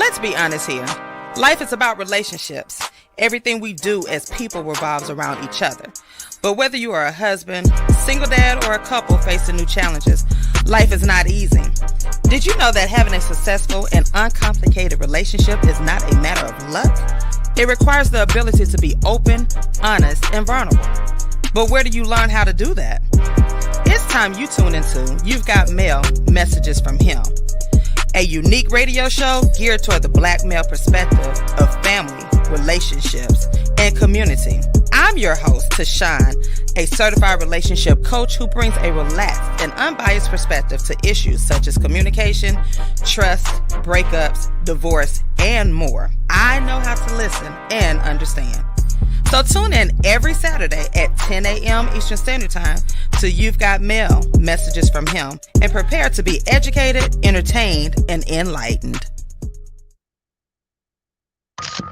Let's be honest here. Life is about relationships. Everything we do as people revolves around each other. But whether you are a husband, single dad, or a couple facing new challenges, life is not easy. Did you know that having a successful and uncomplicated relationship is not a matter of luck? It requires the ability to be open, honest, and vulnerable. But where do you learn how to do that? It's time you tune into You've Got Mail, Messages from Him, a unique radio show geared toward the Black male perspective of family, relationships, and community. I'm your host, TaShon, a certified relationship coach who brings a relaxed and unbiased perspective to issues such as communication, trust, breakups, divorce, and more. I know how to listen and understand. So tune in every Saturday at 10 a.m. Eastern Standard Time to You've Got Mail, Messages from Him, and prepare to be educated, entertained, and enlightened.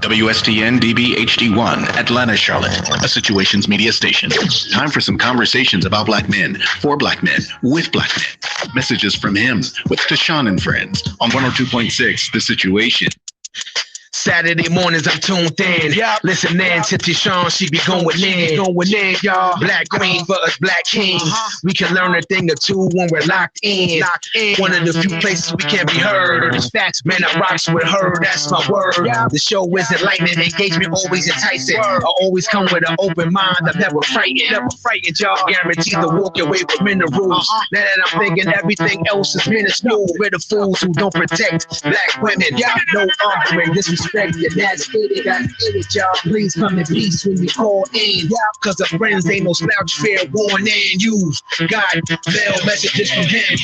WSTN DB HD1, Atlanta, Charlotte, a situations media station. Time for some conversations about Black men, for Black men, with Black men. Messages from Him with TaShon and Friends on 102.6 The Situation. Saturday mornings I'm tuned in. Listening to TaShon, she be going in, y'all. Black queen for us black kings. We can learn a thing or two when we're locked in. One of the few places we can be heard. The facts, man, I rocks with her, that's my word. The show is enlightening, engagement always enticing. I always come with an open mind, I'm never frightened, y'all. Guaranteed to walk away with minerals. Now that I'm thinking everything else is minuscule. We're the fools who don't protect black women. No argument, disrespect. And that's it, y'all. Please come in peace when you call in. Cause the friends ain't no slouch, fair warning. You got mail messages from him.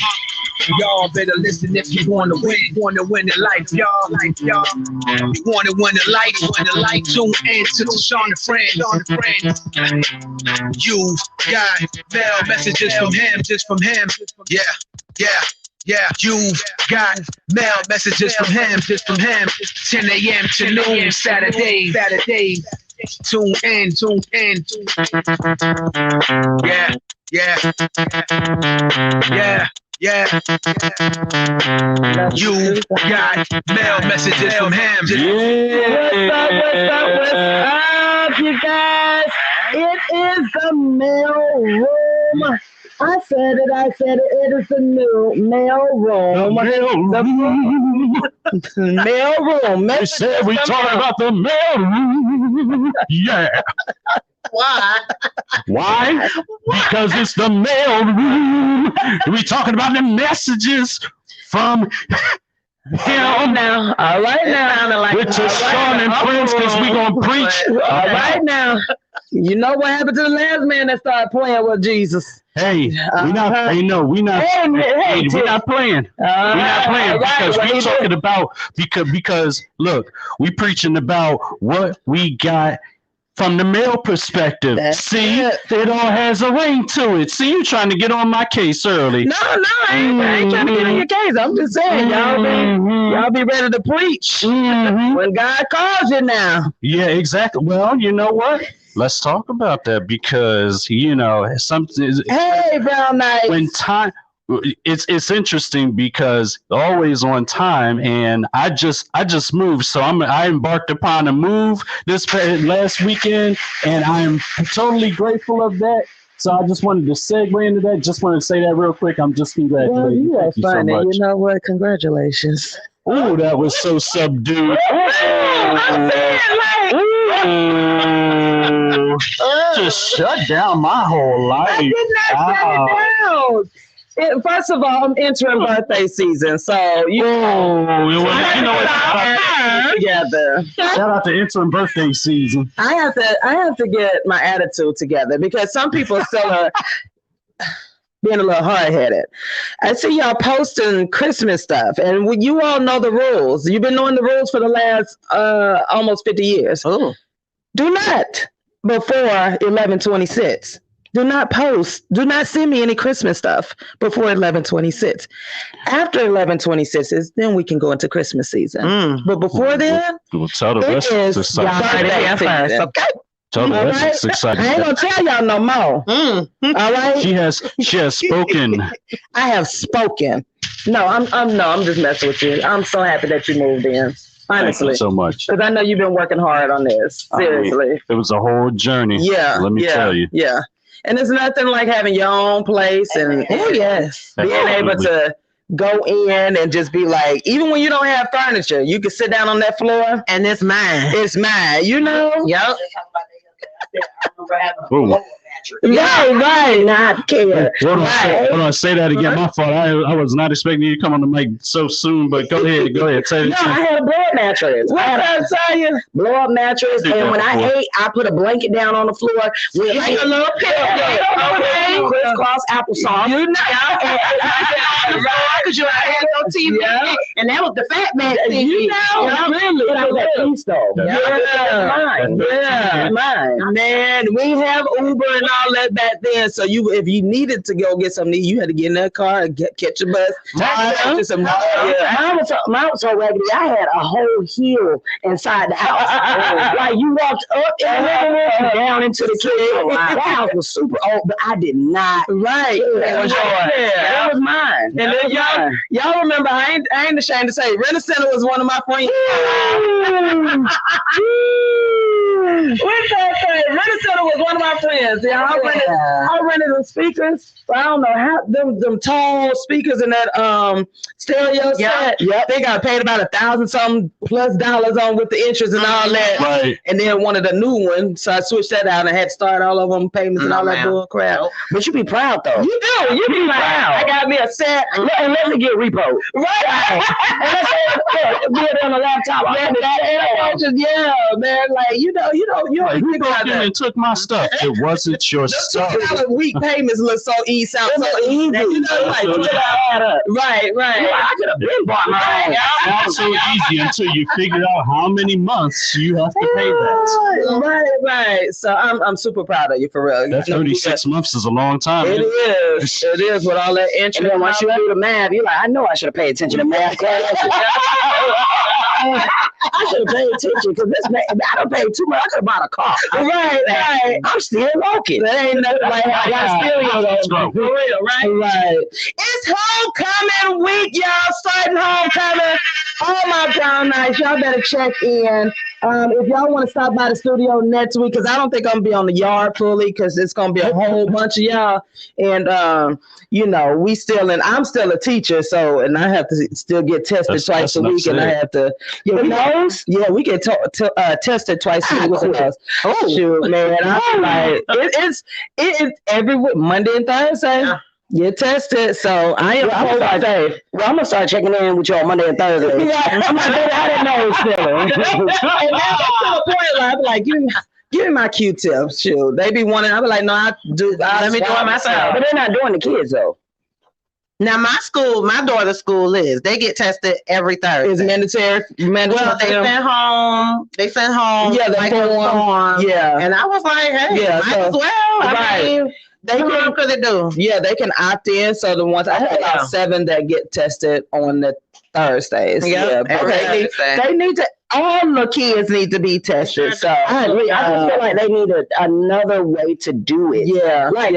Y'all better listen if you wanna win in life, y'all. You wanna win in life, tune in to TaShon and Friends. You've got mail messages from him, just from him. Yeah, you've got mail messages from him, just from him. 10 a.m. to noon, Saturday. Tune in. Yeah. You got mail messages from him. What's up, you guys? It is the mail room. I said it. It is the new mail room. Mail room. They said we talking about the mail room. Yeah. Why? Because it's the mail room. We talking about the messages from him now. All right now. With TaShon and Friends, because we gonna preach. All right now. You know what happened to the last man that started playing with Jesus? Hey, we're not playing. We're not playing because we're talking about because look, we preaching about what we got from the male perspective. It all has a ring to it. See, you trying to get on my case early. No, I ain't trying to get on your case. I'm just saying, y'all be ready to preach when God calls you now. Yeah, exactly. Well, you know what? Let's talk about that because something. Hey, Brownite. When time, it's interesting because always on time, and I just moved, so I embarked upon a move this last weekend, and I'm totally grateful of that. So I just wanted to segue into that. Just wanted to say that real quick. I'm just congratulating. Well, you are funny. So you know what? Congratulations. Oh, that was so subdued. Just shut down my whole life. I did not shut it down. First of all, I'm entering birthday season, so together. Shout out to entering birthday season. I have to get my attitude together because some people still are being a little hard-headed. I see y'all posting Christmas stuff, and you all know the rules. You've been knowing the rules for the last almost 50 years. Oh. Do not, before 11/26, do not post, do not send me any Christmas stuff before 11/26. After 11/26, then we can go into Christmas season. But before then, we'll tell the rest of the birthday season. Okay? Tell the rest of society. I ain't gonna tell y'all no more. All right. She has spoken. I have spoken. No, I'm just messing with you. I'm so happy that you moved in. Honestly. Thank you so much. Because I know you've been working hard on this. Seriously. It was a whole journey. Yeah. Let me tell you. Yeah. And it's nothing like having your own place and being able to go in and just be like, even when you don't have furniture, you can sit down on that floor and it's mine. It's mine, you know? Yep. Right. Not care. Hold on, say that again. My fault. I was not expecting you to come on the mic so soon, but go ahead. Say it. No, I had a blow up mattress. What I tell you? Blow up mattress. And when I ate, I put a blanket down on the floor with like a little pillow. Crisscross applesauce. You know, because you had no TV, and that was the fat man TV. You know, really. But I was at East though. Mine. Man, we have Uber and all that back then. So if you needed to go get something, you had to get in that car and catch a bus. Mine was so raggedy. I had a whole hill inside the house. Like you walked up in the living room down into the kitchen. That house was super old, but I did not. Right. It was yours. That was mine. And then y'all remember, I ain't ashamed to say, Rent-A-Center was one of my friends. What's that thing? Rent-A-Center was one of my friends. Yeah, I rented them speakers. I don't know how them tall speakers in that stereo set. Yep. They got paid about $1,000 plus on with the interest and all that. Right. And then wanted a new one, so I switched that out and had to start all of them payments and all that bull crap. But you be proud though. You do. You be proud. I got me a set and let me get repo. Right. And let's say be it on the laptop. Yeah, man. Like you broke in and took my stuff. It wasn't your stuff. Week payments look so easy. Sound so easy. You know, like right. I could have been bought my own. It's so easy until you figure out how many months you have to pay that. Right. So I'm super proud of you for real. That 36 months is a long time. It is. It is with all that interest. And then once you do the math, you're like, I know I should have paid attention to math class. I should have paid attention because I don't pay too much. I could have bought a car. Right. I'm still walking. That ain't nothing like I got stereo though. For real, right? It's homecoming week, y'all. Starting homecoming. Oh my God, nice. Y'all better check in. If y'all want to stop by the studio next week, because I don't think I'm gonna be on the yard fully, because it's gonna be a whole bunch of y'all. And I'm still a teacher, so and I have to still get tested twice a week, and I have to. We get tested twice a week with the nose. Oh, shoot, man! I'm like, it's every week, Monday and Thursday. Get tested, so I am. I'm gonna start checking in with you on Monday and Thursday. I'm like, I didn't know it was still. And now to the point where I'm like, give me my Q-tips. Shoot, they be wanting. I be like, no, let me do it myself. But they're not doing the kids though. Now my daughter's school they get tested every Thursday. It's mandatory. Well, they sent home. Yeah, they form. Yeah, and I was like, hey, might as well. I mean, what could they do? Yeah, they can opt in. So the ones I have about 7 that get tested on the Thursdays. Yep. Yeah, they need to. All the kids need to be tested. So I just feel like they need another way to do it. Yeah, like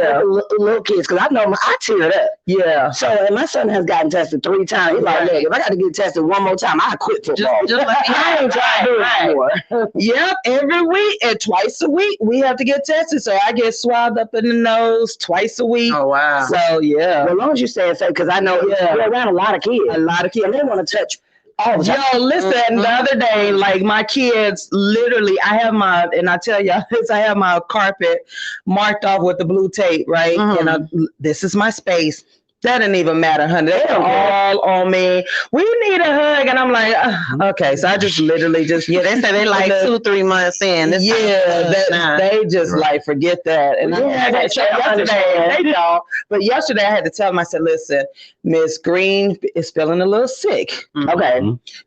little kids, because I know I teared up. Yeah. So and my son has gotten tested 3 times. He's like, look, if I got to get tested one more time, I quit football. Just like I ain't trying to do it anymore. Yep. Every week and twice a week we have to get tested. So I get swabbed up in the nose twice a week. Oh wow. So yeah. Well, as long as you stay safe, because I know we're around a lot of kids. And they want to touch. Oh, yo, listen, the other day, like my kids, literally, I have my carpet marked off with the blue tape, right? And this is my space. That didn't even matter, honey. They're all on me. We need a hug. And I'm like, okay. So I just literally they say they like 2-3 months in. They just like forget that. And I had to tell yesterday, they don't. But yesterday I had to tell them, I said, listen, Miss Green is feeling a little sick. Okay.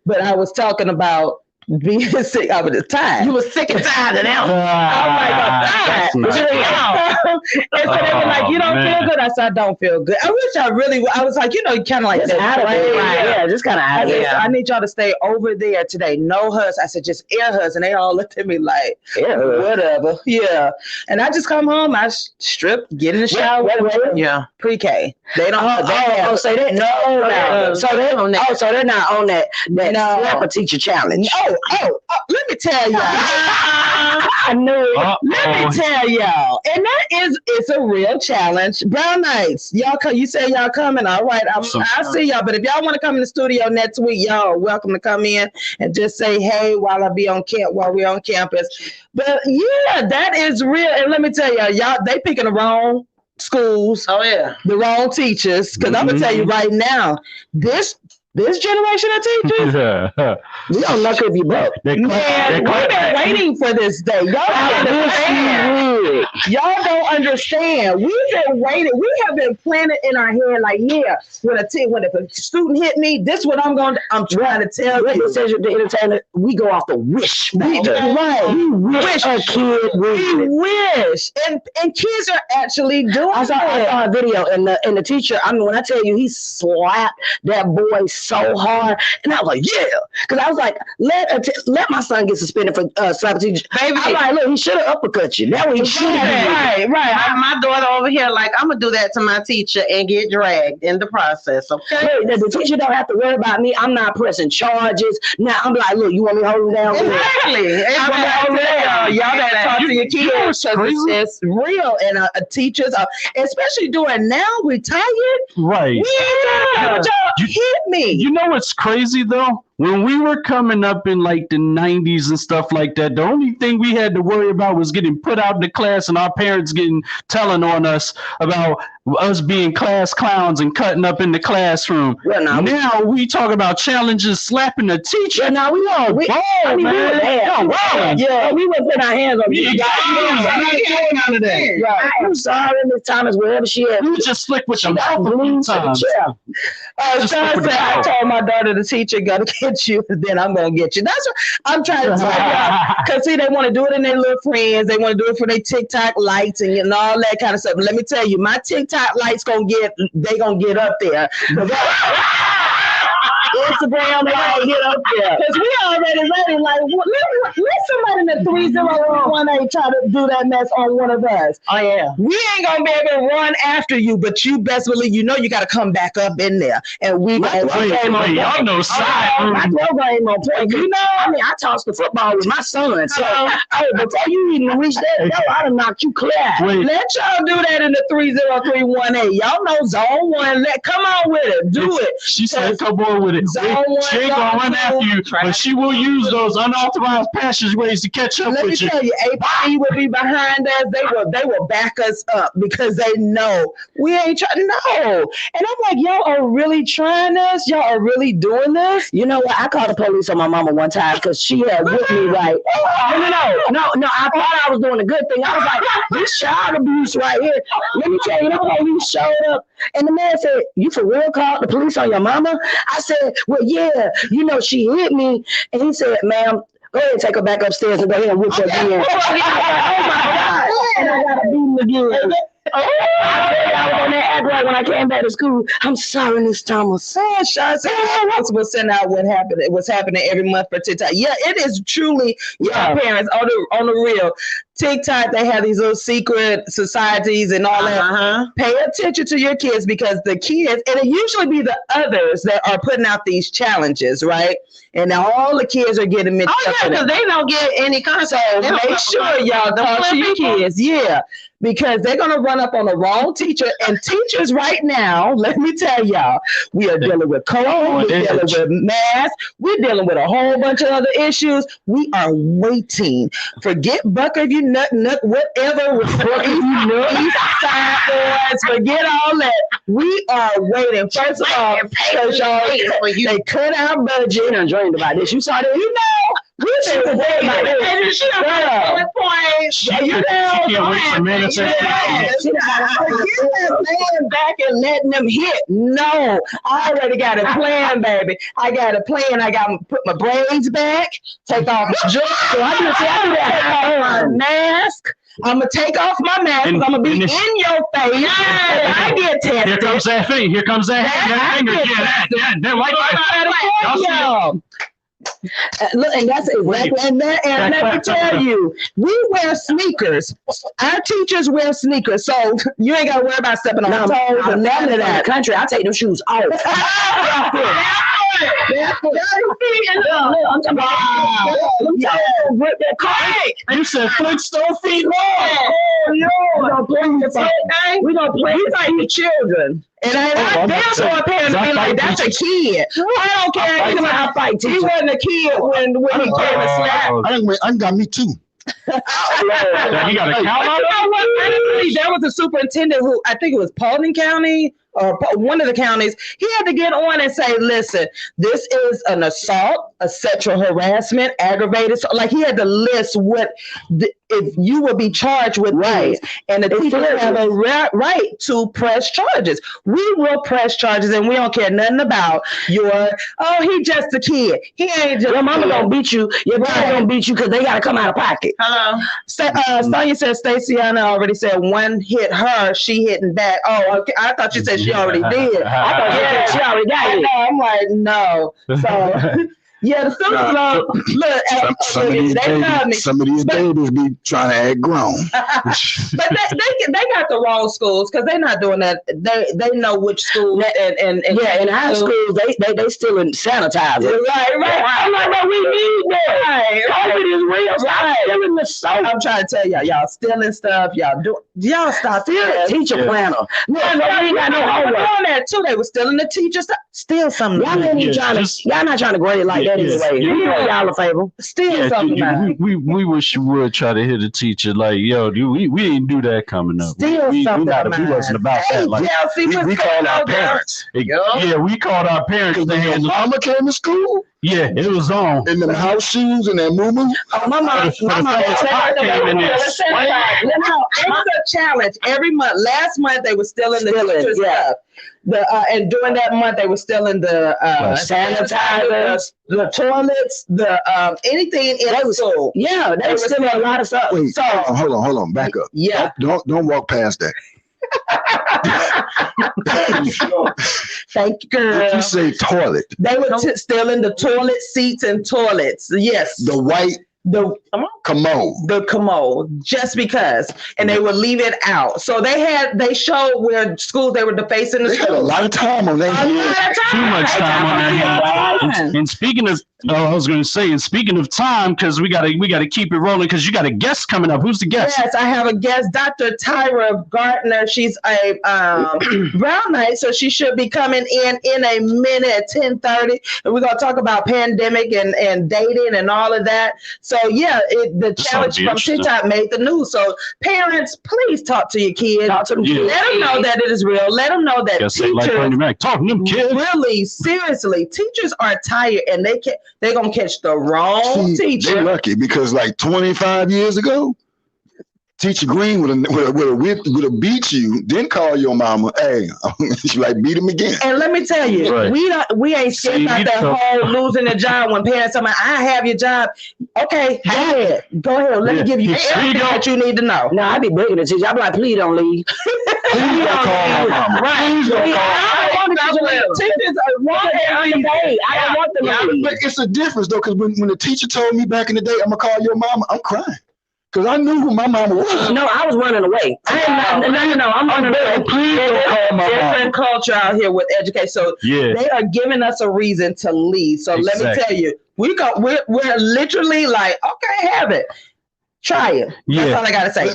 But I was talking about being sick. I was tired. You were sick and tired of them. I'm and so they were like, you don't feel good? I said, I don't feel good. I wish I really would. I was like, kind of like that. Yeah, just kind of out of it. I need y'all to stay over there today. No hugs. I said, just air hugs. And they all looked at me like, whatever. Yeah. And I just come home, I strip, get in the shower. Yeah. Pre-K. They don't. So they're not on that slap a teacher challenge. Let me tell y'all. I knew it. Let me tell y'all, and it's a real challenge. Brownite, y'all come. You say y'all coming? All right, I'll see y'all. But if y'all want to come in the studio next week, y'all are welcome to come in and just say hey while we're on campus. But yeah, that is real. And let me tell y'all, they picking the wrong schools. Oh yeah, the wrong teachers. Because I'm gonna tell you right now, this generation of teachers, we don't look if you broke. Man, we've been waiting for this day. Y'all don't understand. We've been waiting. We have been planning in our head like, when a student hit me, this is what I'm trying to tell you. The entertainer, we go off the wish. Right. We wish a kid would. We wish. And kids are actually doing I saw a video and the teacher, I mean, when I tell you, he slapped that boy so hard, and I was like, because I was like, let my son get suspended for slapping teacher. Baby, I'm like, look, he should have uppercut you. That was right. My daughter over here, like, I'm gonna do that to my teacher and get dragged in the process. Okay, the teacher don't have to worry about me. I'm not pressing charges. Now I'm like, look, you want me to hold him down? Exactly. Y'all better talk to your kids because it's real. And teachers, especially during now, retired. Right. We ain't y'all hit me. You know what's crazy though? When we were coming up in like the 90s and stuff like that, the only thing we had to worry about was getting put out of the class and our parents telling on us about us being class clowns and cutting up in the classroom. Well, now we talk about challenges, slapping a teacher. Yeah, now we were bad. Yeah, we wouldn't put our hands on you. I'm sorry, Miss Thomas, wherever she at. You just slick with your mouth a few times. I told my daughter, the teacher got to get you, then I'm going to get you. That's what I'm trying to tell you. Because, see, they want to do it in their little friends. They want to do it for their TikTok likes and all that kind of stuff. But let me tell you, my TikTok likes going to get up there. Instagram, they gonna get up there. Because we already ready. Like, let somebody in the 3018 try to do that mess on one of us. Oh, yeah. We ain't going to be able to run after you, but you best believe you got to come back up in there. And we y'all know side. My program ain't on point. I mean, I tossed the football with my son. So, before you even reach that, I'd have knocked you clear. Let y'all do that in the 30318. Y'all know zone 1. Come on with it. Do it. She said, come on with it. She ain't gonna run after you, but she will use those unauthorized passageways to catch up with you. Let me tell you, AP will be behind us. They will back us up because they know we ain't trying. No, and I'm like, y'all are really trying this. Y'all are really doing this. You know what? I called the police on my mama one time because she had whipped me right. No. I thought I was doing a good thing. I was like, this child abuse right here. Let me tell you, the police showed up, and the man said, "You for real called the police on your mama?" I said, well, yeah, she hit me. And he said, ma'am, go ahead and take her back upstairs and go ahead and whip her again. Oh, my God. And I got to beat him again. I was on that act right when I came back to school. I'm sorry, Miss Thomas. We'll send out what happened. What's happening every month for TikTok. Yeah, it is truly parents on the real. TikTok, they have these little secret societies and all that. Pay attention to your kids because the kids, and it usually be the others that are putting out these challenges, right? And now all the kids are getting mixed up. Oh, yeah, because they don't get any concept. So make sure y'all talk to your kids. Yeah. Because they're going to run up on the wrong teacher. And teachers right now, let me tell y'all, we are dealing with COVID, we're dealing with math, we're dealing with a whole bunch of other issues. We are waiting. Forget Bucker, if you nut, whatever. East Side Boys, forget all that. We are waiting. First of all, because y'all, they cut our budget. I dreamed about this. You saw that? She can't wait for men to say, get that man back and letting them hit. No, I already got a plan, baby. I got a plan. I got to put my braids back, take off my jewelry. So I do that. My mask. I'm gonna take off my mask. I'm gonna be in your face. I get tested. Here comes that thing. Here comes that finger. They're like that. Look, and that's exactly, and let me tell you, we wear sneakers. Our teachers wear sneakers, so you ain't gotta worry about stepping on toes or none of that. Country, I take them shoes off. You said Flintstone feet long. We gonna play like the children. And I damn sure a parent be like, that's a kid. I don't care. I fight. He wasn't a kid when he came and slapped. I got me too. You got a count on that? There was a superintendent who, I think it was Paulding County or one of the counties. He had to get on and say, listen, this is an assault, a sexual harassment, aggravated. So, like, he had to list what if you will be charged with things, and the teachers have a right to press charges. We will press charges, and we don't care nothing about he just a kid. He ain't just. Your mama gonna beat you. Your daddy gonna beat you because they gotta come out of pocket. Hello. Sonia said Staceyana already said one hit her, she hitting back. Oh, okay. I thought you said she already did. I thought you said she already got it. I'm like, no. So. Yeah, the students look. Some of these babies be trying to act grown. But they got the wrong schools because they're not doing that. They know which school and in our schools they still in sanitizer. Right. I'm like, no, we need that. COVID is real. Stop stealing the soap. I'm trying to tell y'all stealing stuff. Y'all stop stealing teacher planner. No, we ain't got no homework. On that too. They were stealing the teacher stuff. Steal something. Y'all not trying to grade it like that anyway. Y'all a favor. Steal something. We wish you would try to hit a teacher like, yo, we didn't do that coming up. Steal something. We wasn't about that. Like, we called our parents. Yeah, we called our parents. Because mama came to school. Yeah, it was on. In them house shoes and that moo-moo. Oh, my mom. It was a challenge every month. Last month they were stealing the teacher stuff. And during that month they were stealing the sanitizer, the toilets, anything in the school. Yeah, they were stealing a lot of stuff. Wait, so hold on, back up. Yeah, don't walk past that. Thank you, girl. Did you say toilet? They were stealing the toilet seats and toilets. Yes, the white. The commode, just because, and they would leave it out. So they showed where schools they were defacing the schools. They had a lot of time on that. Too much time on that. And speaking of, I was going to say, and speaking of time, because we gotta keep it rolling, because you got a guest coming up. Who's the guest? Yes, I have a guest, Dr. Tyra Gardner. She's a Brownite, so she should be coming in a minute at 10:30, and we're gonna talk about pandemic and dating and all of that. So yeah, the challenge from TikTok made the news. So parents, please talk to your kids. Talk to them. Yeah. Let them know that it is real. Let them know that teachers, talk to them kids. Really, seriously, teachers are tired and they're gonna catch the wrong teacher. They're lucky because like 25 years ago, Teacher Green would have beat you, then call your mama. Hey, she like beat him again. And let me tell you, we ain't scared about that whole losing a job when parents tell me, I have your job. Okay, go ahead. Let me give you everything that you need to know. No, I be begging the teacher. I be like, please don't leave. Please don't call my mama. Please don't call. Teachers want every day. I don't want them to leave. But it's a difference though, because when the teacher told me back in the day, I'm gonna call your mama, I'm crying. Because I knew who my mama was. No, I was running away. No. I'm running away. Please don't call my mama. Different culture out here with education. So they are giving us a reason to leave. So let me tell you, we're literally like, okay, have it. Try it. Yeah. That's all I gotta say.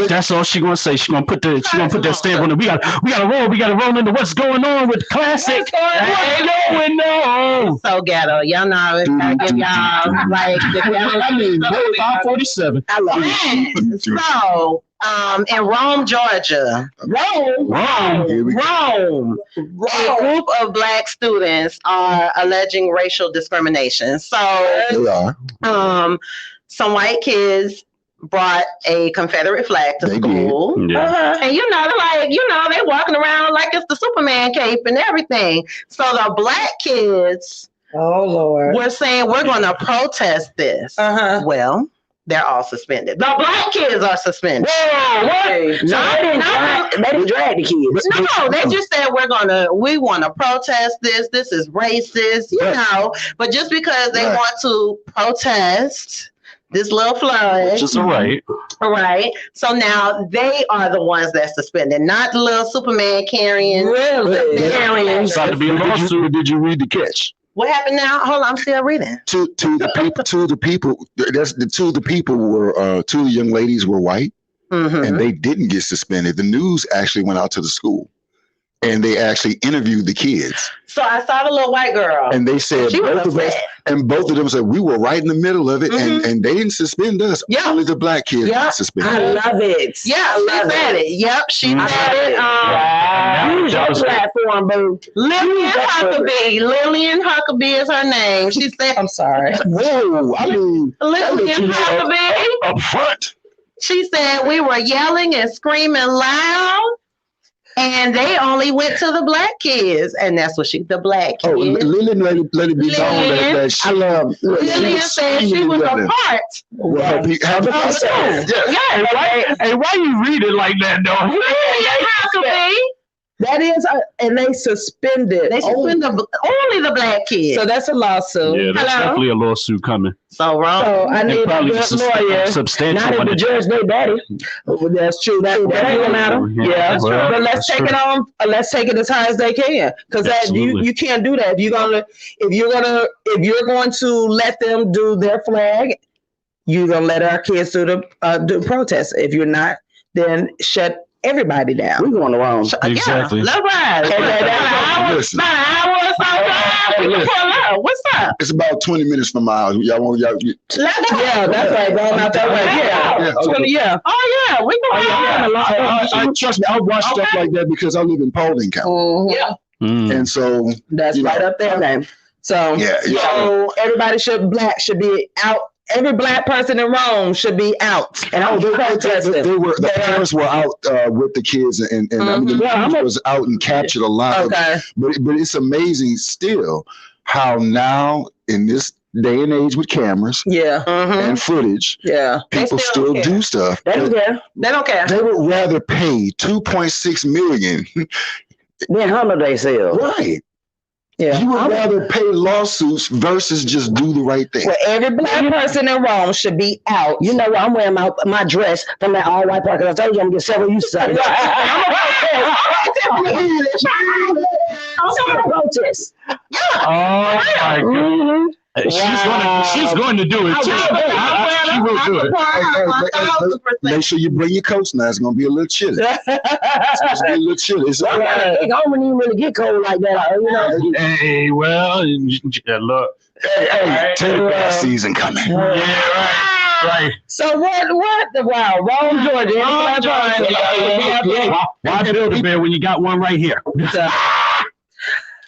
That's all she gonna say. She gonna put that stamp on it. We gotta roll into what's going on with classic. What's going on? So ghetto. Y'all know I give y'all like the 547. I love it. So in Rome, Georgia. Rome. A group of Black students are alleging racial discrimination. So They are. Some white kids brought a Confederate flag to school. Did. Yeah. And they walking around like it's the Superman cape and everything. So the Black kids were saying, we're going to protest this. Well, they're all suspended. The Black kids are suspended. Whoa, what? They didn't drag the kids. No, they just said we want to protest this. This is racist, you know. But just because they want to protest this little flag, Just right. right? So now they are the ones that's suspended, not the little Superman carrying. Carrying. It's about to be a lawsuit. Did you read the catch? What happened now? Hold on, I'm still reading. Two of the young ladies were white, and they didn't get suspended. The news actually went out to the school, and they actually interviewed the kids. So I saw the little white girl, and they said both of them said we were right in the middle of it, and they didn't suspend us. Yeah. Only the Black kids got suspended. I love it. Yeah, she said it. Yep, she said it. Use your platform, boo. Lillian Huckabee is her name. She said, I'm sorry. Whoa! I mean, Lillian Huckabee. up front. She said we were yelling and screaming loud, and they only went to the Black kids, and that's what the Black kids. Oh, Lillian let it be known that I love Lillian said she was a part. Hey, why you read it like that, though? Lillian Huckabee. That is, and they suspended. They suspended only the Black kids. So that's a lawsuit. Yeah, there's definitely a lawsuit coming. So wrong. So I need a probably good lawyer. substantial Not if money. the judge their daddy. Well, that's true. That don't matter. Yeah, Yeah, that's well, true. But let's take it on. Let's take it as high as they can, because that you can't do that. If you're going to let them do their flag, you're gonna let our kids do the protest. If you're not, then shut everybody down. We going the wrong. Exactly. Let's ride. Listen. What's up? It's about 20 minutes from my house. Y'all want Let's go. Yeah, that's right. Going out that way. Yeah. Yeah. Oh yeah, we go. Trust me, I watch stuff like that because I live in Paulding County. Yeah. And so That's right up there. Okay. So everybody should be out. Every Black person in Rome should be out. And I was protesting. The parents were out with the kids, and I mean, the news was out and captured a lot. Okay. But it's amazing still how now in this day and age with cameras and footage, people still do stuff. They don't care. They don't care. They would rather pay $2.6 million Then how much they sell? Right. Yeah. You would rather pay lawsuits versus just do the right thing. Well, every Black person in Rome should be out. You know what? I'm wearing my dress from that all white part because I told you I'm gonna get several uses out of it. I'm gonna protest. Oh my God. She's going to do it too. She will do it. Make sure you bring your coats now. It's gonna be a little chilly. It's gonna be a little chilly. It's all right. I don't even really get cold like that. You know. Hey, well, look. Hey, tail season coming. Yeah, right. So wow, Rome, Georgia. Why build a bear when you got one right here?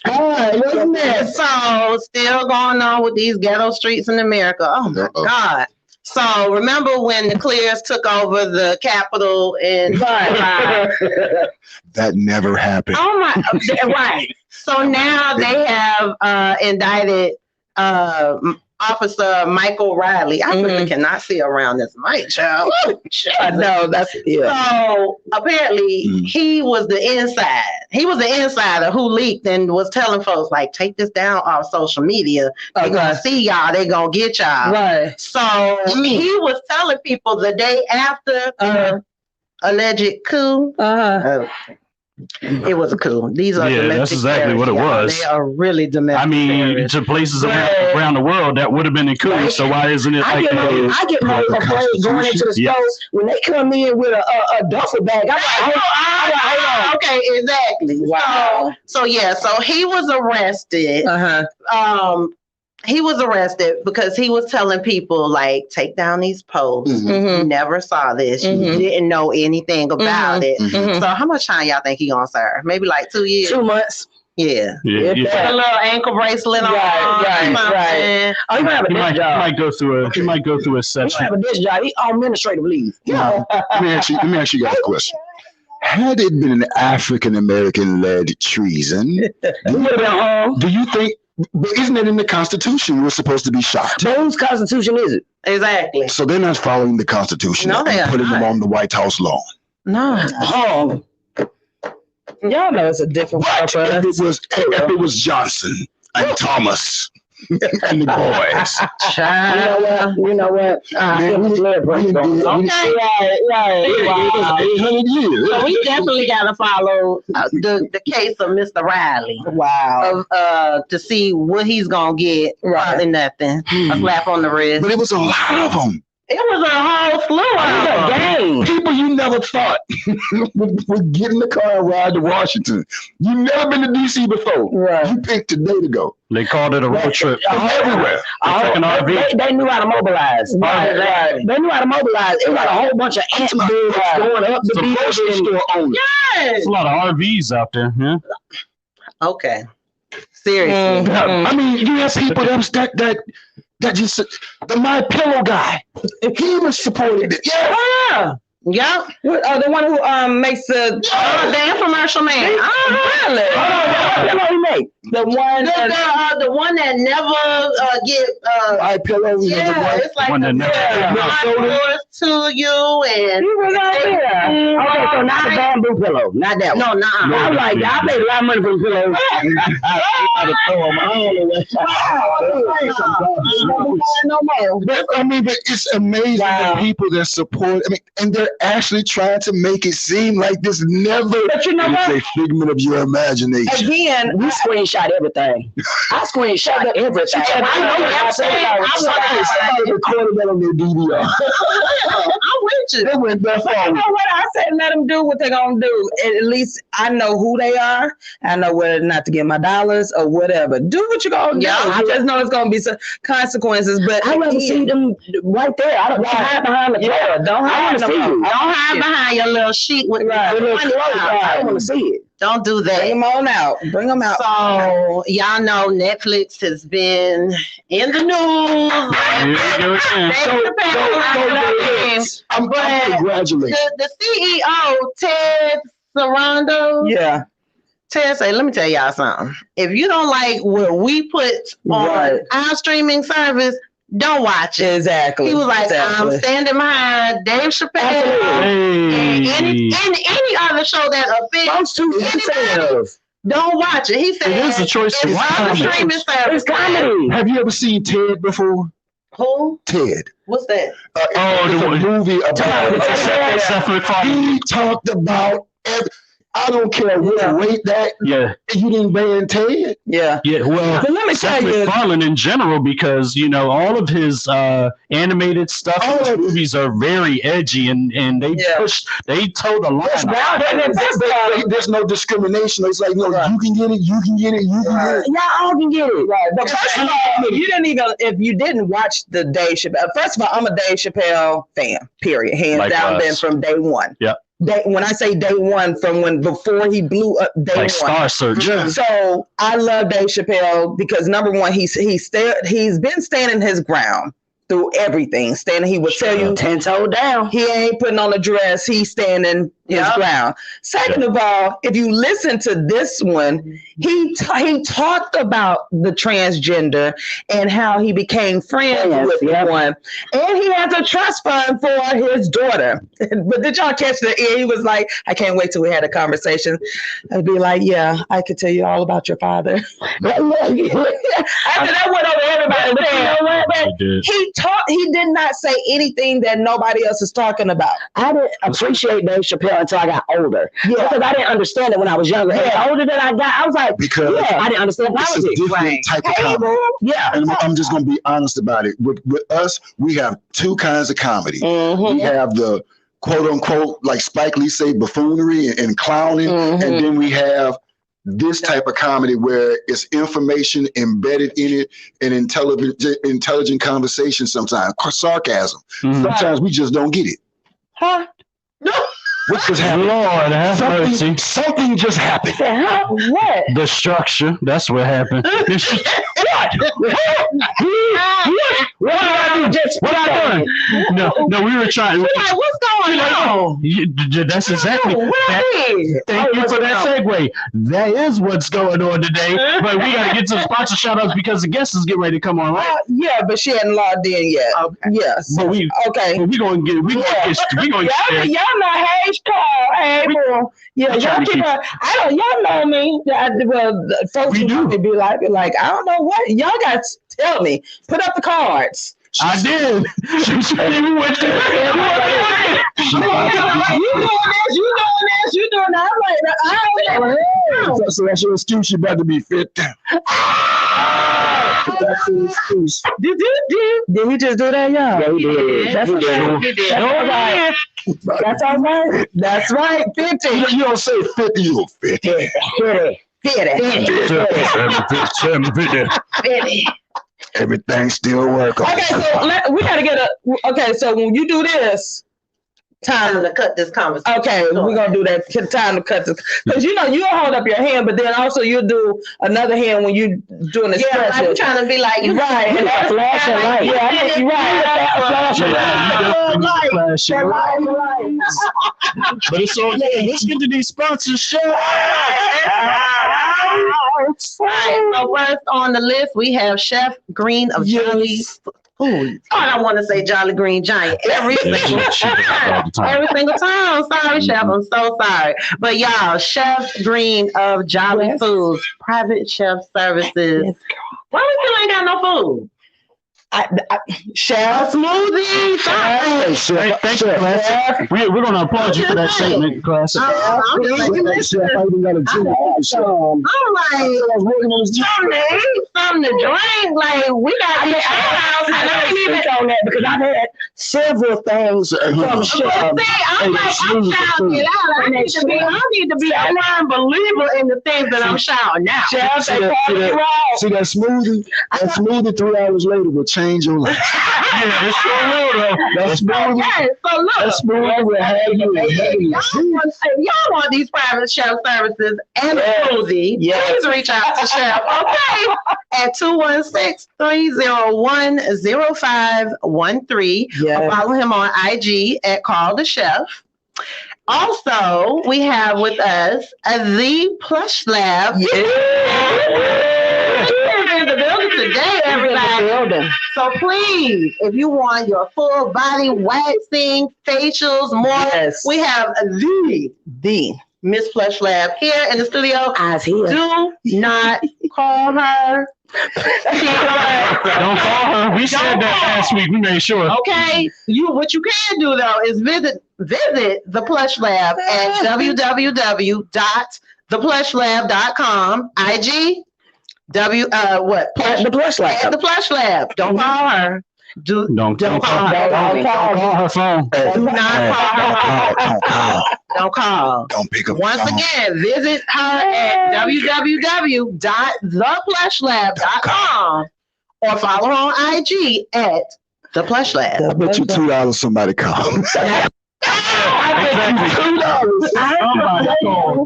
Wasn't that so still going on with these ghetto streets in America? Oh my God. So remember when the Clears took over the Capitol in That never happened. Oh my right. So now they have indicted Officer Michael Riley. I really cannot see around this mic, child. I know that's So apparently he was the inside. He was the insider who leaked and was telling folks like, take this down off social media. They're gonna see y'all. They're gonna get y'all. Right. So he was telling people the day after the alleged coup. It was a coup. These are domestic that's exactly what it was. They are really domestic. I mean, terrorists. to places around the world that would have been in coup. So why isn't it like that? I get more afraid going into the store when they come in with a duffel bag. I'm like, okay, exactly. Wow. So he was arrested. He was arrested because he was telling people, like, take down these posts. You never saw this. You didn't know anything about it. So how much time y'all think he gonna serve? Maybe like 2 years? 2 months. Yeah. Put a little ankle bracelet on. Right. Oh, you might have a desk job. He might go through a session. You might have a desk job. He on administrative leave. Let me ask you guys a question. Had it been an African American led treason, He would have been home. do you think? But isn't it in the Constitution we're supposed to be shot? But whose Constitution is it? Exactly. So they're not following the Constitution No, they and are putting them not. on the White House lawn. No. Home. Y'all know it's a different But if it was Johnson and Thomas and the boys, You know what? man, we gave us 800 years. So we definitely got to follow the case of Mr. Riley. Wow. To see what he's going to get. Probably nothing. A slap on the wrist. But it was a lot of them. It was a whole slew of them. People you never thought would get in the car and ride to Washington. You never been to DC before. Right. You picked today to go. They called it a road trip. Everywhere. They knew how to mobilize. Right. They knew how to mobilize. It was like a whole bunch of ant bills going up the grocery beach. store owner. Yes. There's a lot of RVs out there. Yeah. Okay. Seriously. I mean, you have people that just the My Pillow guy. He was supported it. Yeah. Yep. The one who makes the The infomercial man. really? What he make? The one The one that never get My Pillow. it's like One that never- doors to you and He was out there. Okay, so not the bamboo pillow. Not that one. no, I was like, I paid a lot of money for the pillows. But it's amazing the people that support. I mean, and they're actually trying to make it seem like this never But you know is what? a figment of your imagination. again. We screenshot everything. I screenshot everything. Somebody recorded that on their DVR. I'm with you. They went that You far. know what I said? Let them do what they're gonna do. At least I know who they are. I know whether not to get my dollars or whatever. Do what you're gonna do. I just know it's gonna be some consequences. But I rather see them right there. I don't hide behind the Yeah, don't hide I want to see no you. more. Don't hide behind your little sheet with Right. the money out. I want to see it. Don't do that. Bring them on out. Bring them out. So y'all know Netflix has been in the news. I'm congratulating. The CEO, Ted Sarandos, Yeah. Ted say, let me tell y'all something. If you don't like what we put on Right. our streaming service, don't watch it. Exactly. He was like, Exactly. I'm standing behind Dave Chappelle and any other show that offends anybody. Don't watch it. He said It is a choice to it's watch. on the streaming service. It's comedy. Have you ever seen Ted before? Who? Ted. What's that? It's a movie about. He talked about I don't care what rate that. Yeah. You didn't ban Ted. Yeah. Yeah, well, But let me Seth tell you. MacFarlane in general, because all of his animated stuff, his movies are very edgy, and they toe the line. There's no discrimination. It's like, no, you can get it, you can get it, you can get it. Y'all all can get it. Right. But first of all, if you didn't watch the Dave Chappelle, first of all, I'm a Dave Chappelle fan, period. Hands down, been from day one. Yeah. When I say day one, before he blew up, day one. Star Search. So I love Dave Chappelle because number one, he's been standing his ground through everything. He would tell you 10-toe down. he ain't putting on a dress. He's standing his ground. Second of all, if you listen to this one, he talked about the transgender and how he became friends with one, and he has a trust fund for his daughter. But did y'all catch the end? He was like, "I can't wait till we had a conversation." I'd be like, "Yeah, I could tell you all about your father." After that went over everybody's head. You know what? He did not say anything that nobody else is talking about. I didn't appreciate Dave Chappelle until I got older. Yeah. Because I didn't understand it when I was younger. And the older that I got, I was like, because I didn't understand it's politics. a different type of comedy. Yeah. And I'm just going to be honest about it. With us, we have two kinds of comedy. Mm-hmm. We have the quote unquote, like Spike Lee say, buffoonery and clowning. Mm-hmm. And then we have this type of comedy where it's information embedded in it and intelligent conversation sometimes, sarcasm. Sometimes we just don't get it. Huh? No. What just happened? Lord have mercy. Something just happened. What? The structure. That's what happened. What did I do? What I done? No, we were trying. Like, what's going on? That's exactly. Thank you for that segue. That is what's going on today. But we got to get some sponsor shout outs because the guests is getting ready to come on, right? Yeah, but she hadn't logged in yet. Okay. Yes. But we gonna get Y'all know hey Carl, hey bro. Yeah, y'all keep her. Y'all know me. Well, folks We do. be like, I don't know what y'all got to tell me. Put up the cards. I did. We went to You doing that. I'm like, So that's your excuse. You about to be fit. That's your excuse. Did he just do that, y'all? Yeah, he did. That's okay. That's all right. That's right. 50. You don't say 50, you 50. 50. Everything still works. Okay, so we gotta get so when you do this, Time to cut this conversation. okay, we're gonna do that. Time to cut this, because you'll hold up your hand, but then also you'll do another hand when you doing the Yeah, I'm trying to be like you. Right, and that's flashing light. Yeah, you're right. Flashing light. But it's all good. Let's get to these sponsorships. So first on the list, we have Chef Green of Jolly Food. I want to say Jolly Green Giant every single time. Sorry, Chef. I'm so sorry. But y'all, Chef Green of Jolly Foods, private chef services. Why we still ain't got no food? Chef smoothie. Thank you, Classic. We're going to applaud you for that statement, Classic. I'm just like, something to drink. Like, we got to get out. I don't even on that because I've had several things from Chef. I'm shouting it out. I need to be an unbeliever in the things that I'm shouting now. Chef, See that smoothie? That smoothie 3 hours later will change your life. Yeah, it's so real though. That smoothie. Okay, so look. That smoothie will have you. Y'all want these private chef services and a smoothie, please reach out to Chef, okay, at 216-301-0513. Or follow him on IG at Call the Chef. Also, we have with us the Plush Lab. In the building today, everybody. So please, if you want your full body waxing, facials, more, we have the Miss Plush Lab here in the studio. Do not call her. Don't call her. We said that last week. We made sure. Okay. What you can do though is visit the Plush Lab at www.theplushlab.com. IG The Plush Lab. The Plush Lab. Don't call her. Don't call her phone. Do not call her. Don't call. Don't pick up. Once again, visit her at www.theplushlab.com or follow her on IG at The Plush Lab. I bet you $2 somebody calls. $2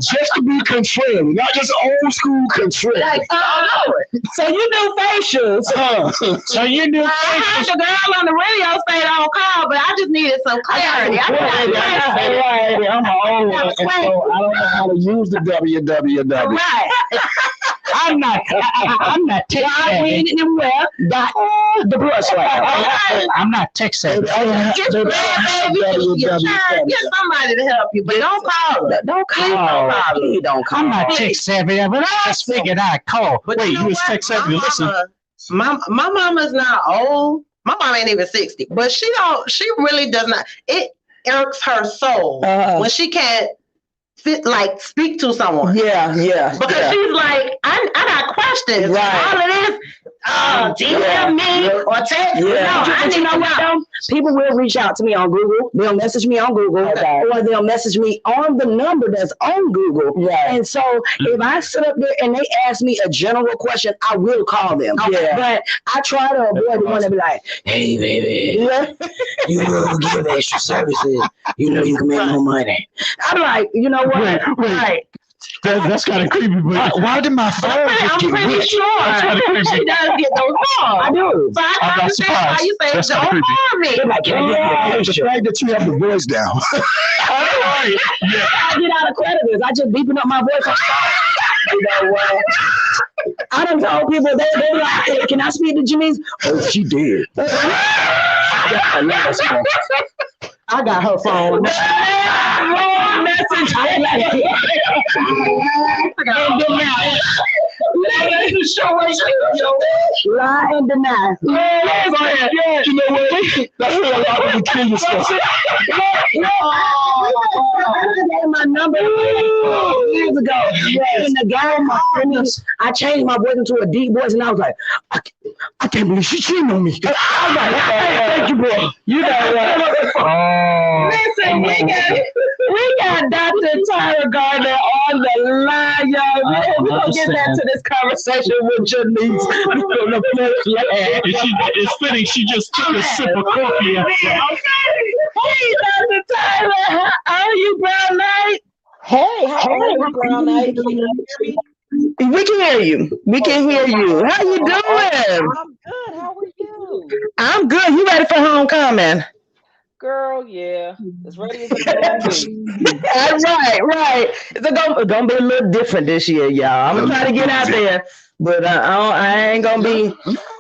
just to be contrary, not just old school contrary. So you do facials. So you do I heard the girl on the radio say don't call, but I just needed some clarity. I'm an old one, and so I don't know how to use the www. Right. I'm not tech savvy. The Plush Lab. I'm not tech savvy. Get somebody to help you, but don't call her. Don't call. Please don't call. I'm not tech savvy, but I just figured I'd call. But wait, you was tech savvy. Listen. My mama's not old. My mom ain't even 60, but she really does not. It irks her soul when she can't speak to someone. Yeah. Because she's like, I got questions. Right. All it is, DM me or text. No, I need to know. People will reach out to me on Google. They'll message me on Google, or they'll message me on the number that's on Google. And so if I sit up there and they ask me a general question, I will call them. But I try to avoid the one that be like, "Hey, baby, you give extra services. You know you can make more money." I'm like, you know what? Right. That's kind of creepy, but why did my phone I'm pretty sure she does get those calls. I do. So I understand why you say don't harm me. The fact that you have the voice down. I get out of creditors. I just deepen up my voice. You know what? I done told people they like, hey, can I speak to Janice? Oh, she did. I got her phone. Wrong message. Lie and deny. You know what? That's where a lot of the kill yourself. My number years ago. And the guy, I changed my voice into a deep voice, and I was like, I can't believe she cheating on me. I was like, thank you, boy. You know what? Listen, we got Dr. Tyra Gardner on the line, y'all. We're going to get back to this conversation with Janice. It's fitting she just took a sip of coffee. Hey, Dr. Tyra, how are you, Brownite? Hey, Brownite. We can hear you. We can hear you. How you doing? I'm good. How are you? I'm good. You ready for homecoming? Girl, yeah. As ready as it's gonna be. Right. It's gonna be a little different this year, y'all. I'm gonna try to get out there, but I ain't gonna be.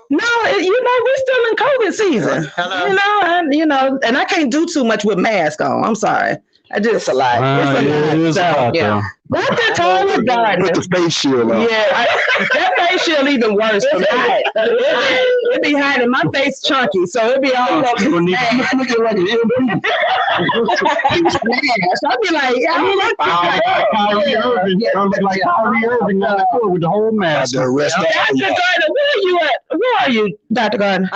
No, we're still in COVID season. Hello. And I can't do too much with mask on. I'm sorry. It's a lot. It is a lot, though. That's the Tyra Gardner. Put the face shield on. Yeah, that face shield even worse for me. It be hiding my face chunky, so it be all up. People need to look at like an MP. I'd be like, Kyrie Irving. Sounds like Kyrie Irving on the court with the whole mask. Dr. Gardner, where are you at? Where are you, Dr. Gardner?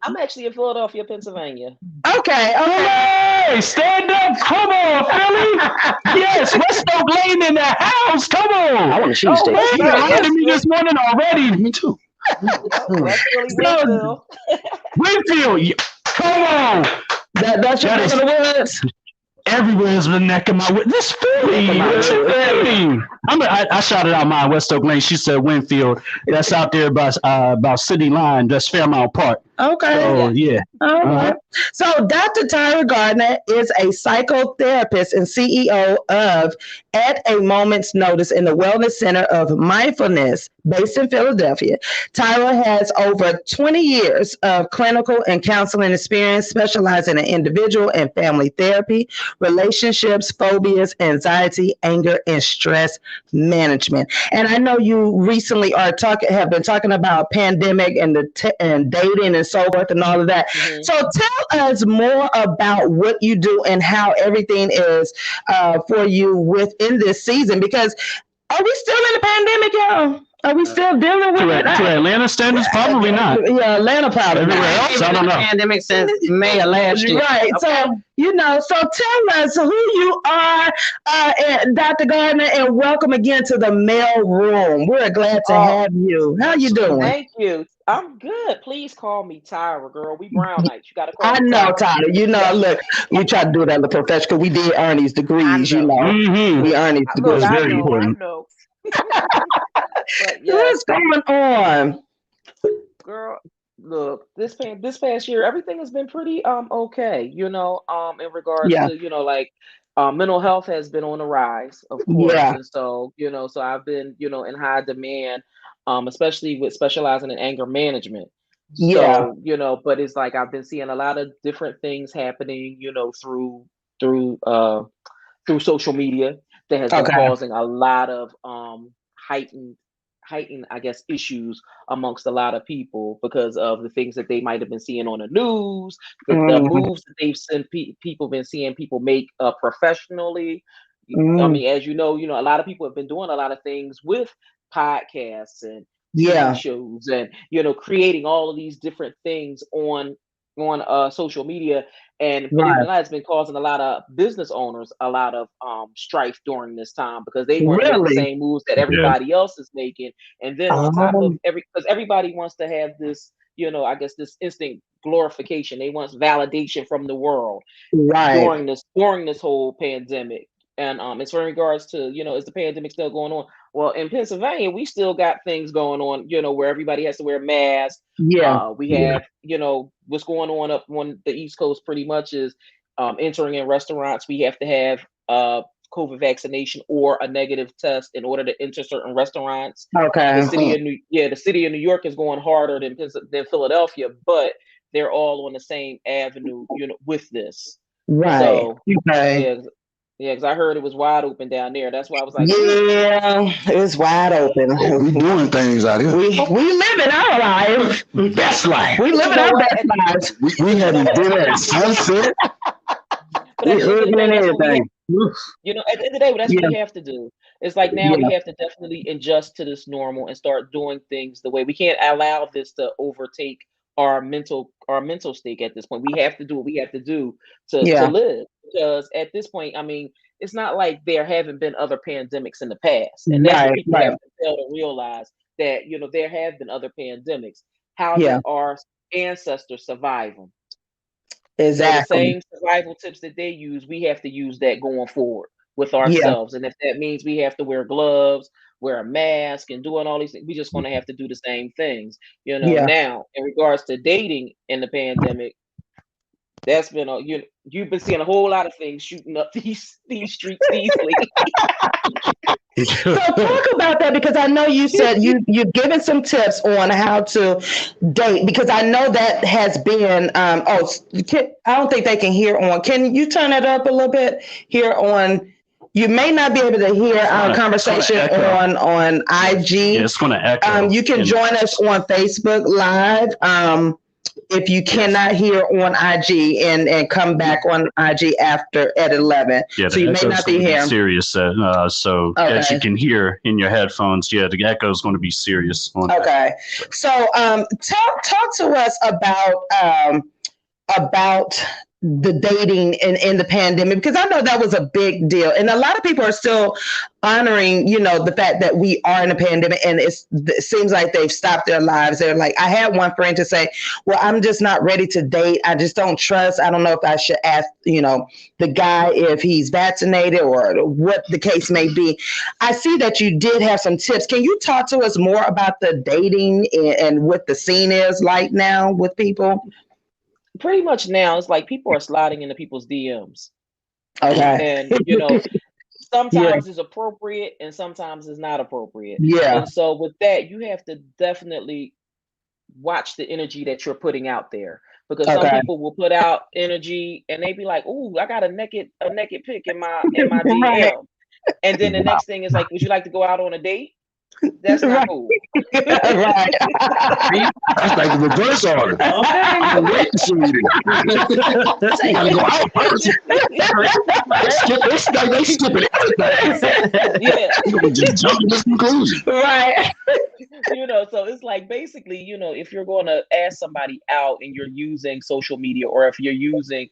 I'm actually in Philadelphia, Pennsylvania. Okay. Hey, stand up. Come on, Philly. Yes, Westbrook Lane in the house. Come on. I want to choose You reminded me this morning already. Me too. That's really Winfield. Come on. That's your neck of the woods? Everywhere has been neck of my woods. This Philly. I shouted out my West Oak Lane. She said Winfield. That's out there about City Line. That's Fairmount Park. Okay. Oh, yeah. All right. So Dr. Tyra Gardner is a psychotherapist and CEO of At a Moment's Notice in the Wellness Center of Mindfulness based in Philadelphia. Tyra has over 20 years of clinical and counseling experience specializing in individual and family therapy, relationships, phobias, anxiety, anger, and stress management. And I know you recently have been talking about pandemic and and dating and so forth and all of that. Mm-hmm. So tell us more about what you do and how everything is for you within this season, because are we still in the pandemic, y'all? Are we still dealing with it? To Atlanta standards, probably not. Yeah, Atlanta probably. Everywhere else, I don't know. Pandemic since May of last year. Right. Okay. So tell us who you are, Dr. Gardner, and welcome again to the mail room. We're glad to have you. How you doing? Thank you. I'm good. Please call me Tyra, girl. We Brownite. You gotta call me Tyra. Look, we try to do it as a professional. We did earn these degrees, Mm-hmm. We earned these degrees. Look, Very important. I know. What's going on? Girl, look, this past year, everything has been pretty okay, in regards to, mental health has been on the rise, of course. Yeah. And so, so I've been, in high demand, especially with specializing in anger management. Yeah. So, but it's like I've been seeing a lot of different things happening, through social media that has been causing a lot of heightened, I guess, issues amongst a lot of people because of the things that they might have been seeing on the news, the moves that they've seen people been seeing people make professionally. I mean, as you know, a lot of people have been doing a lot of things with podcasts and shows and, you know, creating all of these different things on social media. And believe it or not, it's been causing a lot of business owners a lot of strife during this time because they weren't making the same moves that everybody else is making. And then on top of because everybody wants to have this, you know, I guess this instant glorification. They want validation from the world during this whole pandemic. And as far in regards to, you know, is the pandemic still going on? Well, in Pennsylvania, we still got things going on, you know, where everybody has to wear masks. We have, you know, what's going on up on the East Coast pretty much is entering in restaurants. We have to have COVID vaccination or a negative test in order to enter certain restaurants. The city of New York is going harder than Philadelphia, but they're all on the same avenue, you know, with this. So, yeah, because I heard it was wide open down there. That's why I was like, it was wide open. We doing things out here. We living our life, best life. We living our best lives. We having dinner at sunset. We living in everything. You know, at the end of the day, that's what we have to do. It's like now we have to definitely adjust to this normal and start doing things the way we can't allow this to overtake our mental state at this point. We have to do what we have to do to live. Because at this point, I mean, it's not like there haven't been other pandemics in the past. And that's what people have to fail to realize that, you know, there have been other pandemics. How did our ancestors survive them? Exactly. So the same survival tips that they use, we have to use that going forward with ourselves. And if that means we have to wear gloves, wear a mask, and doing all these things, we're just going to have to do the same things. You know, now in regards to dating in the pandemic, that's been you've been seeing a whole lot of things shooting up these streets easily. So talk about that, because I know you said you've given some tips on how to date, because I know that has been I don't think they can hear on. Can you turn it up a little bit here on? You may not be able to hear our conversation on IG. Yeah, it's going to echo. You can join us on Facebook Live. If you cannot hear on IG and come back on IG at 11. Yeah, so you may not be here. Serious. So as you can hear in your headphones, the echo is going to be serious. Okay. So talk to us about the dating in the pandemic, because I know that was a big deal, and a lot of people are still honoring, you know, the fact that we are in a pandemic, and it seems like they've stopped their lives. They're like, I had one friend to say, well, I'm just not ready to date. I just don't trust. I don't know if I should ask, you know, the guy if he's vaccinated or what the case may be. I see that you did have some tips. Can you talk to us more about the dating and what the scene is like now with people? Pretty much now, it's like people are sliding into people's DMs. Okay. And, you know, sometimes it's appropriate and sometimes it's not appropriate. Yeah. And so with that, you have to definitely watch the energy that you're putting out there. Because some people will put out energy and they be like, "Ooh, I got a naked pic in my DM." And then the next thing is like, "Would you like to go out on a date?" That's not cool. Right. That's like the reverse order. I'm waiting to see you. Gotta go out first. They skipping everything. Yeah. Just jump to this conclusion. Right. You know, so it's like basically, you know, if you're going to ask somebody out and you're using social media, or if you're using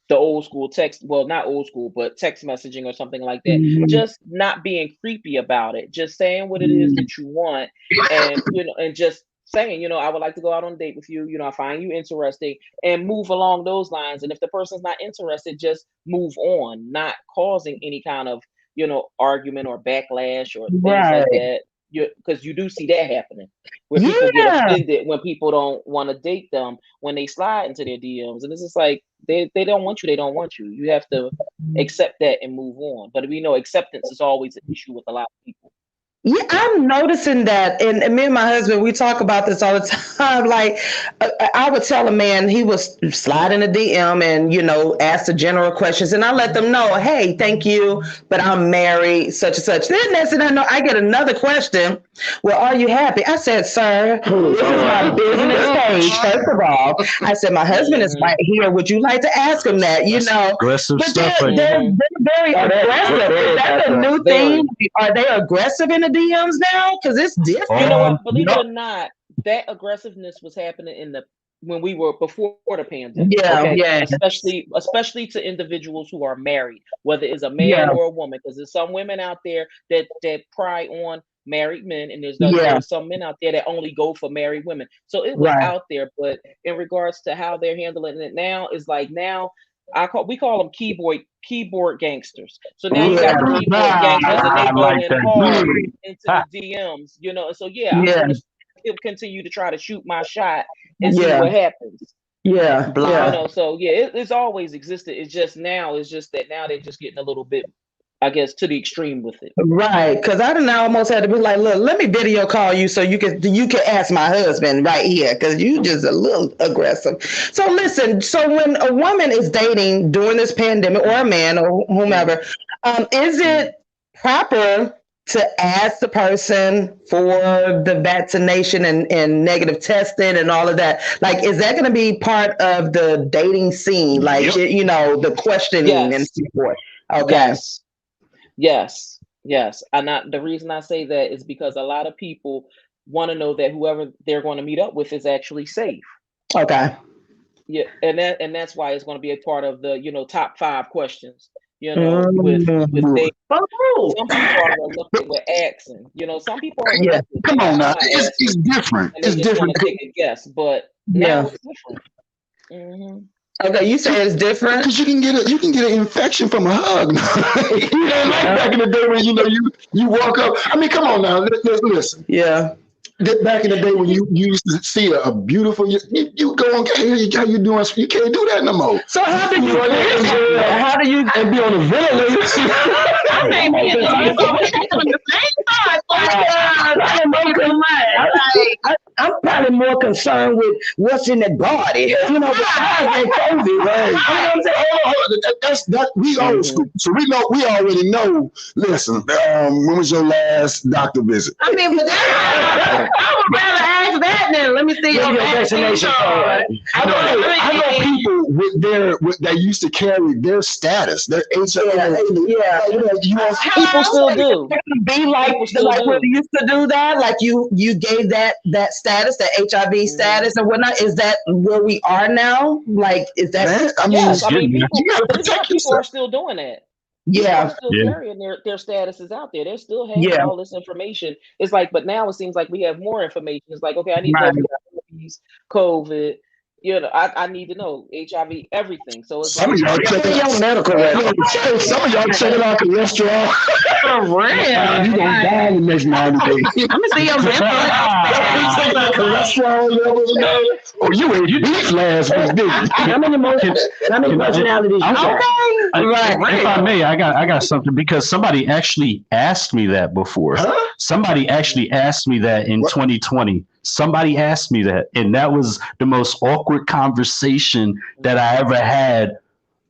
the old school text, well, not old school, but text messaging or something like that, just not being creepy about it, just saying what it is that you want, and, you know, and just saying, you know, I would like to go out on a date with you, you know, I find you interesting, and move along those lines. And if the person's not interested, just move on, not causing any kind of, you know, argument or backlash or things like that. Because you do see that happening, where people get offended when people don't want to date them, when they slide into their DMs, and it's just like they don't want you. They don't want you. You have to accept that and move on. But we know acceptance is always an issue with a lot of people. Yeah, I'm noticing that, and me and my husband, we talk about this all the time. Like, I would tell a man, he was sliding a DM and, you know, ask the general questions, and I let them know, hey, thank you, but I'm married, such and such. Then next thing I know, I get another question. Well, are you happy? I said, sir, this is my business page. First of all, I said, my husband is right here. Would you like to ask him that? You know, aggressive but stuff. They're very aggressive. Is that a new thing? Are they aggressive in the DMs now? Because it's different. You know what? Believe it or not, that aggressiveness was happening when we were before the pandemic. Yeah. Especially to individuals who are married, whether it's a man or a woman, because there's some women out there that pry on married men, and there's some men out there that only go for married women. So it was out there, but in regards to how they're handling it now, is like now we call them keyboard gangsters. So now you got the keyboard gangsters, and they go in hard into the DMs, you know. So I'm gonna continue to try to shoot my shot and see what happens. You know, so it's always existed. It's just that now they're just getting a little bit, I guess, to the extreme with it. Right, because I done almost had to be like, look, let me video call you so you can ask my husband right here, because you just a little aggressive. So listen, so when a woman is dating during this pandemic, or a man or whomever, is it proper to ask the person for the vaccination and negative testing and all of that? Like, is that going to be part of the dating scene? Like, you know, the questioning and so forth. Okay. Yes. And the reason I say that is because a lot of people want to know that whoever they're going to meet up with is actually safe. Okay. Yeah, and that's why it's going to be a part of the, you know, top 5 questions. You know, with dating. Some people are looking with accent. You know, some people are come on now, it's different. It's different. Take a guess, but now it's different. Mm-hmm. Okay, you say it's different because you can get an infection from a hug. You know, like back in the day when you walk up. I mean, come on now, let's listen. Yeah. Back in the day when you used to see a beautiful, you go on, hey, how you doing? You can't do that no more. So how do you and be on a ventilator? I may be in the same time. I'm probably more concerned with what's in the body. You know, besides COVID, right? You know what I'm saying? That's we old school, so we already know. Listen, when was your last doctor visit? I mean, but I would rather ask that than let me see your vaccination card. I know people that used to carry their status, their HIV. People still do. Be like when you used to do that, like you gave that status, that HIV status and whatnot. Is that where we are now? Like, is that? People are still doing that. Yeah, still carrying their statuses out there. They're still having all this information. It's like, but now it seems like we have more information. It's like, okay, I need to know COVID. You know, I need to know HIV, everything. So it's some of y'all checking your medical record. Some of y'all checking out cholesterol. For real, you gonna die in the next 90 days. I'm gonna see your cholesterol levels. Oh, you ate beef last week, didn't you? How many personalities? Right. If I may, I got something, because somebody actually asked me that before. Huh? Somebody actually asked me that in 2020. Somebody asked me that, and that was the most awkward conversation that I ever had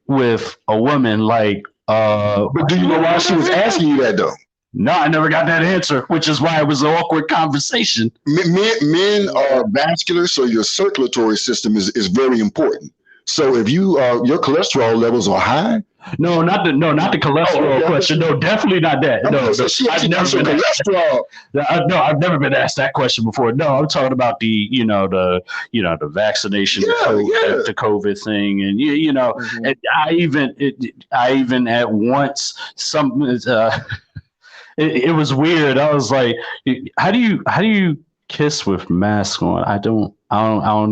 with a woman. Like, but do you know why she was asking you that though? No, I never got that answer, which is why it was an awkward conversation. Men are vascular, so your circulatory system is very important. So if your cholesterol levels are high. No, not the cholesterol question. No, definitely not that. I've never been asked that question before. No, I'm talking about the vaccination, the COVID thing, and and I even at once it was weird. I was like, how do you kiss with mask on? I don't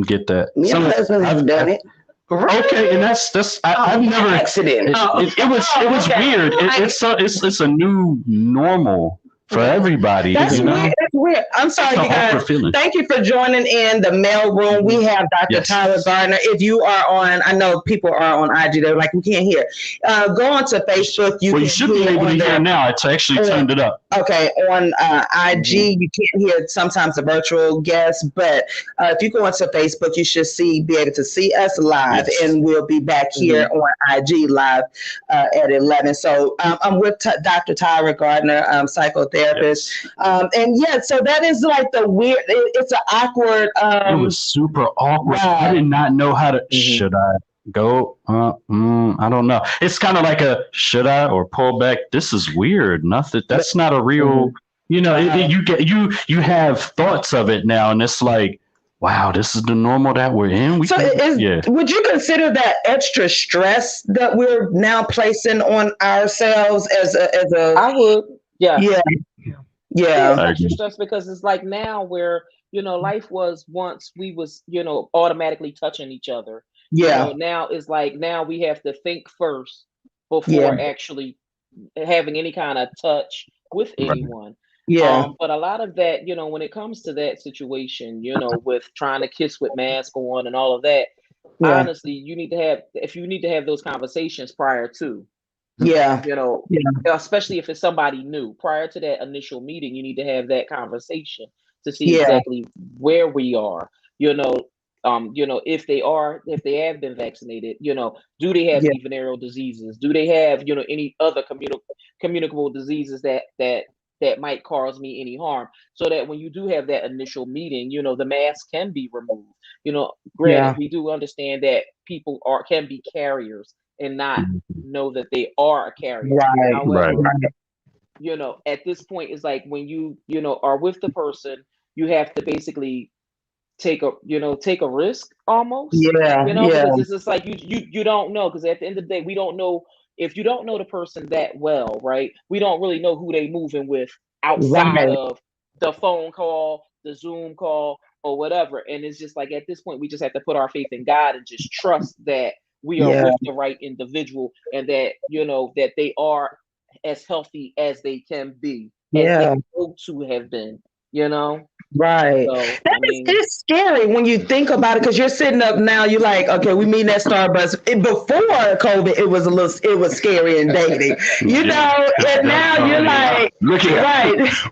get that. I've done it. Okay, and I've never accident. It was weird. It's a new normal for everybody. That's weird. That's weird. I'm sorry, you guys. Thank you for joining in the mail room. We have Dr. Tyra Gardner. If you are on, I know people are on IG. They're like, we can't hear. Go on to Facebook. You should be able to hear now. It's actually turned it up. Okay, on IG, you can't hear sometimes the virtual guests, but if you go onto Facebook, you should be able to see us live, and we'll be back here on IG live at 11. So I'm with Dr. Tyra Gardner, psychotherapist. So that is like the weird, it's an awkward. It was super awkward. I did not know how to, should I go? I don't know. It's kind of like should I or pull back? This is weird. Nothing. That's not a real You know, you have thoughts of it now, and it's like, wow, this is the normal that we're in. Would you consider that extra stress that we're now placing on ourselves as a? I would, yeah. It's extra stress because it's like now where, life was once we was, automatically touching each other. Now it's like now we have to think first before actually having any kind of touch with anyone. But a lot of that, when it comes to that situation, with trying to kiss with mask on and all of that, honestly, you need to have those conversations prior to. Especially if it's somebody new. Prior to that initial meeting, you need to have that conversation to see exactly where we are. If they have been vaccinated, do they have any venereal diseases? Do they have, any other communicable diseases that might cause me any harm? So that when you do have that initial meeting, the mask can be removed. Granted, we do understand that people can be carriers and not know that they are a carrier. However, at this point, it's like when you are with the person, you have to basically take a risk almost. Because it's just like you don't know, because at the end of the day, we don't know. If you don't know the person that well, right, we don't really know who they moving with outside of the phone call, the Zoom call, or whatever. And it's just like at this point, we just have to put our faith in God and just trust that we are with the right individual, and that that they are as healthy as they can be, as they hope to have been. Right. So, it's scary when you think about it, because you're sitting up now, you're like, okay, we meet at Starbucks. Before COVID, it was scary and dating, and now you're like, look here,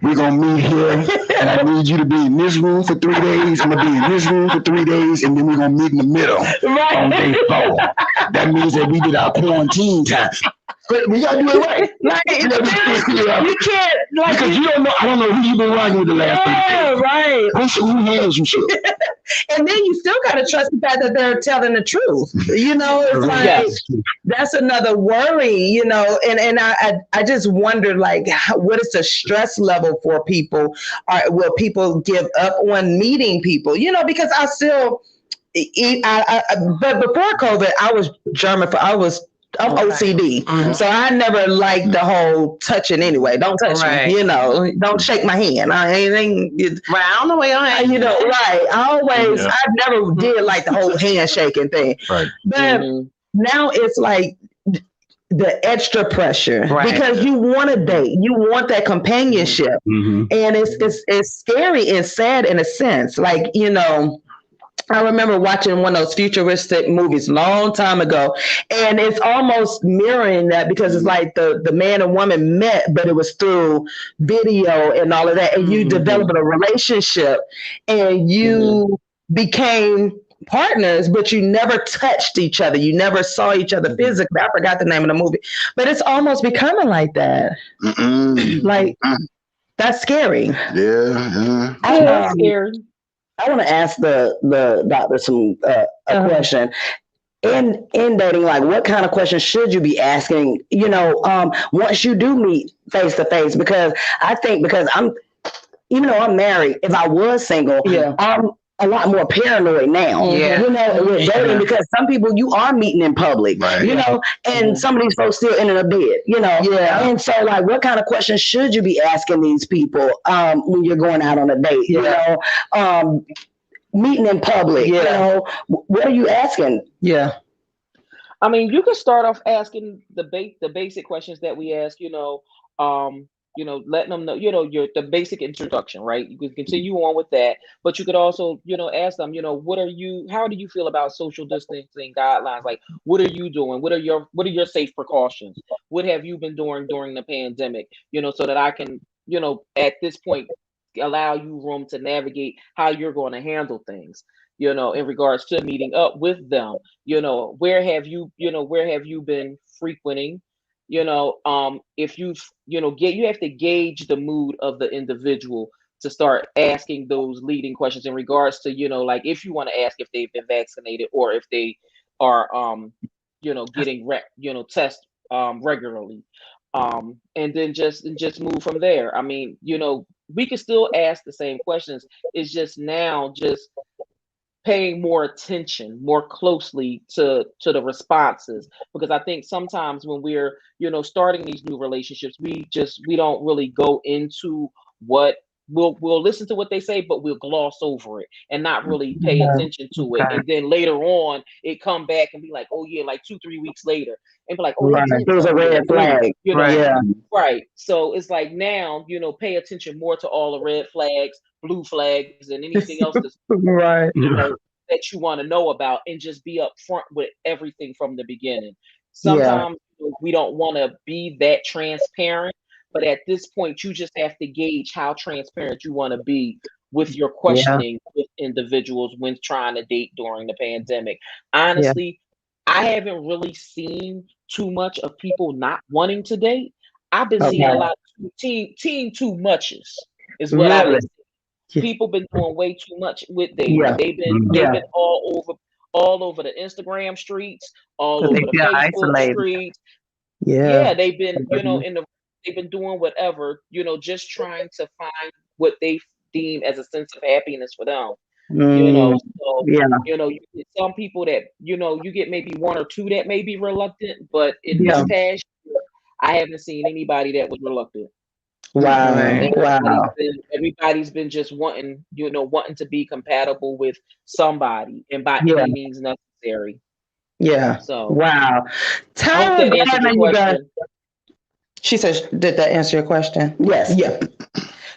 we're gonna meet here, and I need you to be in this room for 3 days. I'm gonna be in this room for 3 days, and then we're gonna meet in the middle on day 4. That means that we did our quarantine time. But we gotta do it right. You can't, because you don't know. I don't know who you've been riding with the last 3 days. Right. Who hands you should. And then you still gotta trust the fact that they're telling the truth. It's like that's another worry. And I just wonder, like, what is the stress level for people? Will people give up on meeting people? Because I still. But before COVID, I was of OCD. So I never liked the whole touching anyway. Don't touch me, don't shake my hand. I don't know where I am. I never did like the whole handshaking thing. But now it's like the extra pressure because you want a date, you want that companionship, and it's scary and sad in a sense. Like, I remember watching one of those futuristic movies a long time ago, and it's almost mirroring that, because it's like the man and woman met, but it was through video and all of that, and you developed a relationship, and you became partners, but you never touched each other. You never saw each other physically. I forgot the name of the movie, but it's almost becoming like that. Like, that's scary. Yeah. That's scary. I want to ask the doctor some a question. In dating, like, what kind of questions should you be asking? Once you do meet face to face, because I think, because even though I'm married, if I was single, I'm a lot more paranoid now. With dating, because some people you are meeting in public, and some of these folks still ended up dead. And so, like, what kind of questions should you be asking these people when you're going out on a date? Meeting in public, what are you asking? I mean, you can start off asking the basic questions that we ask. Letting them know, the basic introduction, right? You can continue on with that, but you could also, ask them, how do you feel about social distancing guidelines? Like, what are you doing? What are your safe precautions? What have you been doing during the pandemic? So that I can, at this point, allow you room to navigate how you're going to handle things, in regards to meeting up with them. Where have you been frequenting? If you have to gauge the mood of the individual to start asking those leading questions in regards to, like, if you want to ask if they've been vaccinated, or if they are, getting tested regularly. and then just move from there. I mean, we can still ask the same questions. It's just now just paying more attention more closely to the responses, because I think sometimes when we're starting these new relationships, we don't really go into what we'll listen to what they say, but we'll gloss over it and not really pay attention to it. And then later on it come back and be like, oh yeah, like 2-3 weeks later, and be like, oh, there's a red flag, right. So it's like now, pay attention more to all the red flags, blue flags, and anything else that's right. That you want to know about, and just be upfront with everything from the beginning. Sometimes we don't want to be that transparent, but at this point, you just have to gauge how transparent you want to be with your questioning with individuals when trying to date during the pandemic. Honestly, I haven't really seen too much of people not wanting to date. I've been seeing a lot of teen too muches is what I've been seeing. People been doing way too much with dating. They've been all over the Instagram streets, all over the Facebook streets. They've been they've been doing whatever, just trying to find what they deem as a sense of happiness for them. So you get some people that you get maybe one or two that may be reluctant, but in this past year, I haven't seen anybody that was reluctant. Wow. Everybody's been just wanting to be compatible with somebody, and by any means necessary. So wow. Tyra Gardner, you got. She says, did that answer your question? Yes. Yeah.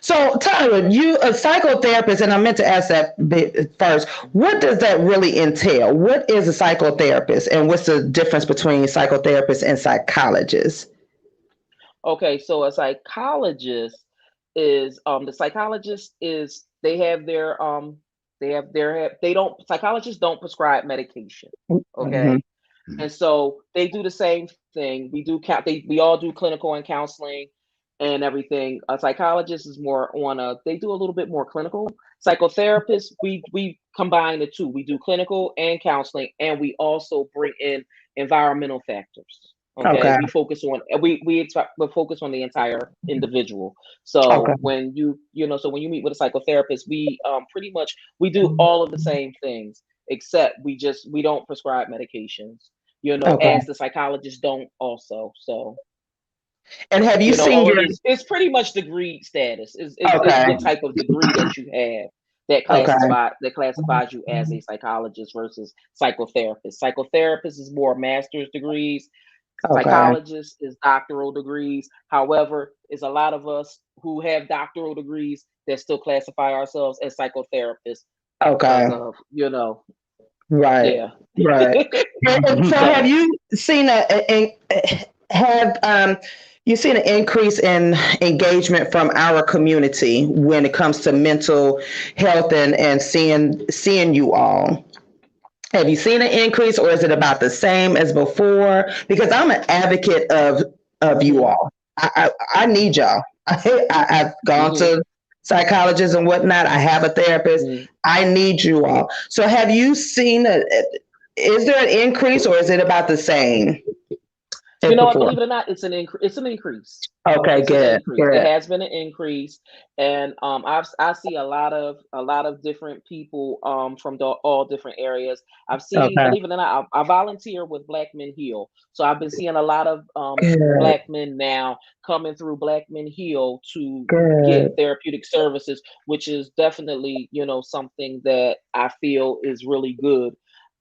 So Tyra, you a psychotherapist, and I meant to ask that bit first. What does that really entail? What is a psychotherapist, and what's the difference between psychotherapists and psychologists? Okay, so a psychologist is psychologists don't prescribe medication. Okay. And so they do the same thing. We all do clinical and counseling and everything. A psychologist is more they do a little bit more clinical. Psychotherapists, we combine the two. We do clinical and counseling, and we also bring in environmental factors. Okay. We focus on we focus on the entire individual. So when you meet with a psychotherapist, we pretty much we do all of the same things, except we don't prescribe medications, as the psychologists don't also. So and have you seen it's pretty much degree status is what type of degree that you have that classifies you as a psychologist versus psychotherapist. Psychotherapist is more master's degrees. Psychologists is doctoral degrees. However, it's a lot of us who have doctoral degrees that still classify ourselves as psychotherapists. Because of, Right. Yeah. Right. And so have you seen you seen an increase in engagement from our community when it comes to mental health and seeing you all? Have you seen an increase, or is it about the same as before? Because I'm an advocate of you all. I need y'all. I've gone to psychologists and whatnot. I have a therapist. I need you all. So have you seen is there an increase, or is it about the same? Believe it or not, it's an increase. Okay, good. It has been an increase, and I see a lot of different people from all different areas. I've seen, believe it or not, I volunteer with Black Men Heal, so I've been seeing a lot of Black men now coming through Black Men Heal to get therapeutic services, which is definitely something that I feel is really good.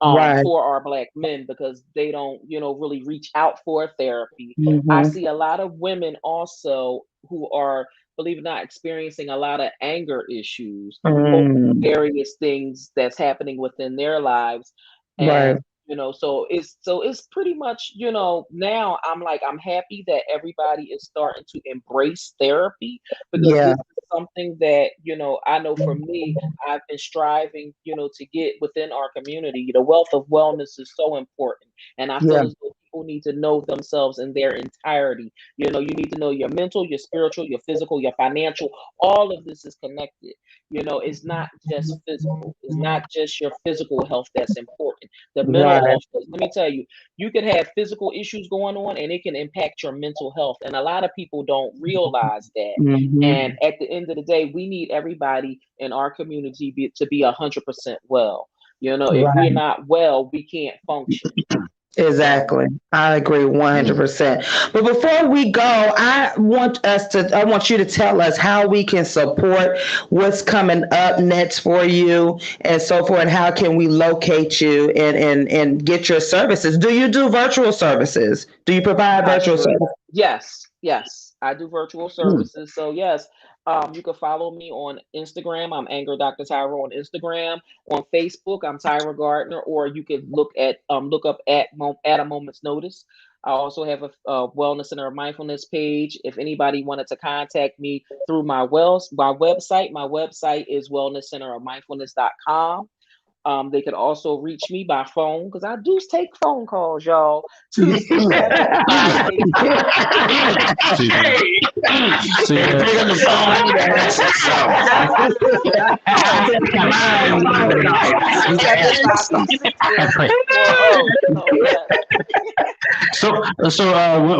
For our Black men, because they don't, really reach out for therapy. I see a lot of women also who are, believe it or not, experiencing a lot of anger issues, various things that's happening within their lives. And, so it's pretty much, now I'm happy that everybody is starting to embrace therapy, because this is something that, I know for me, I've been striving, to get within our community. The wealth of wellness is so important. And I feel as though people people need to know themselves in their entirety. You need to know your mental, your spiritual, your physical, your financial. All of this is connected. It's not just physical. It's not just your physical health that's important. The mental health. Let me tell you, you can have physical issues going on and it can impact your mental health. And a lot of people don't realize that. And at the end of the day, we need everybody in our community to be 100% well. If we're not well, we can't function. Exactly. I agree 100%. But before we go, I want you to tell us how we can support what's coming up next for you and so forth, and how can we locate you and get your services. Do you do virtual services? Do you provide virtual services? Yes. I do virtual services. So yes, you can follow me on Instagram. I'm Anger Dr. Tyra on Instagram. On Facebook, I'm Tyra Gardner, or you can look up at a moment's notice. I also have a Wellness Center of Mindfulness page. If anybody wanted to contact me through my website is wellnesscenterofmindfulness.com. They could also reach me by phone because I do take phone calls, y'all. So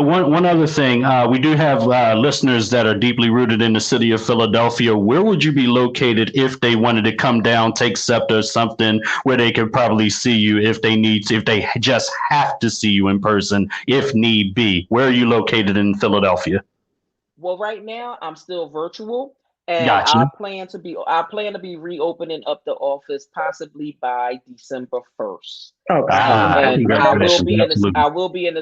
one other thing, we do have listeners that are deeply rooted in the city of Philadelphia. Where would you be located if they wanted to come down, take SEPTA or something, where they could probably see you if they just have to see you in person, if need be? Where are you located in Philadelphia? Well, right now I'm still virtual, and Gotcha. I plan to be reopening up the office possibly by December 1st. Okay. And I will be in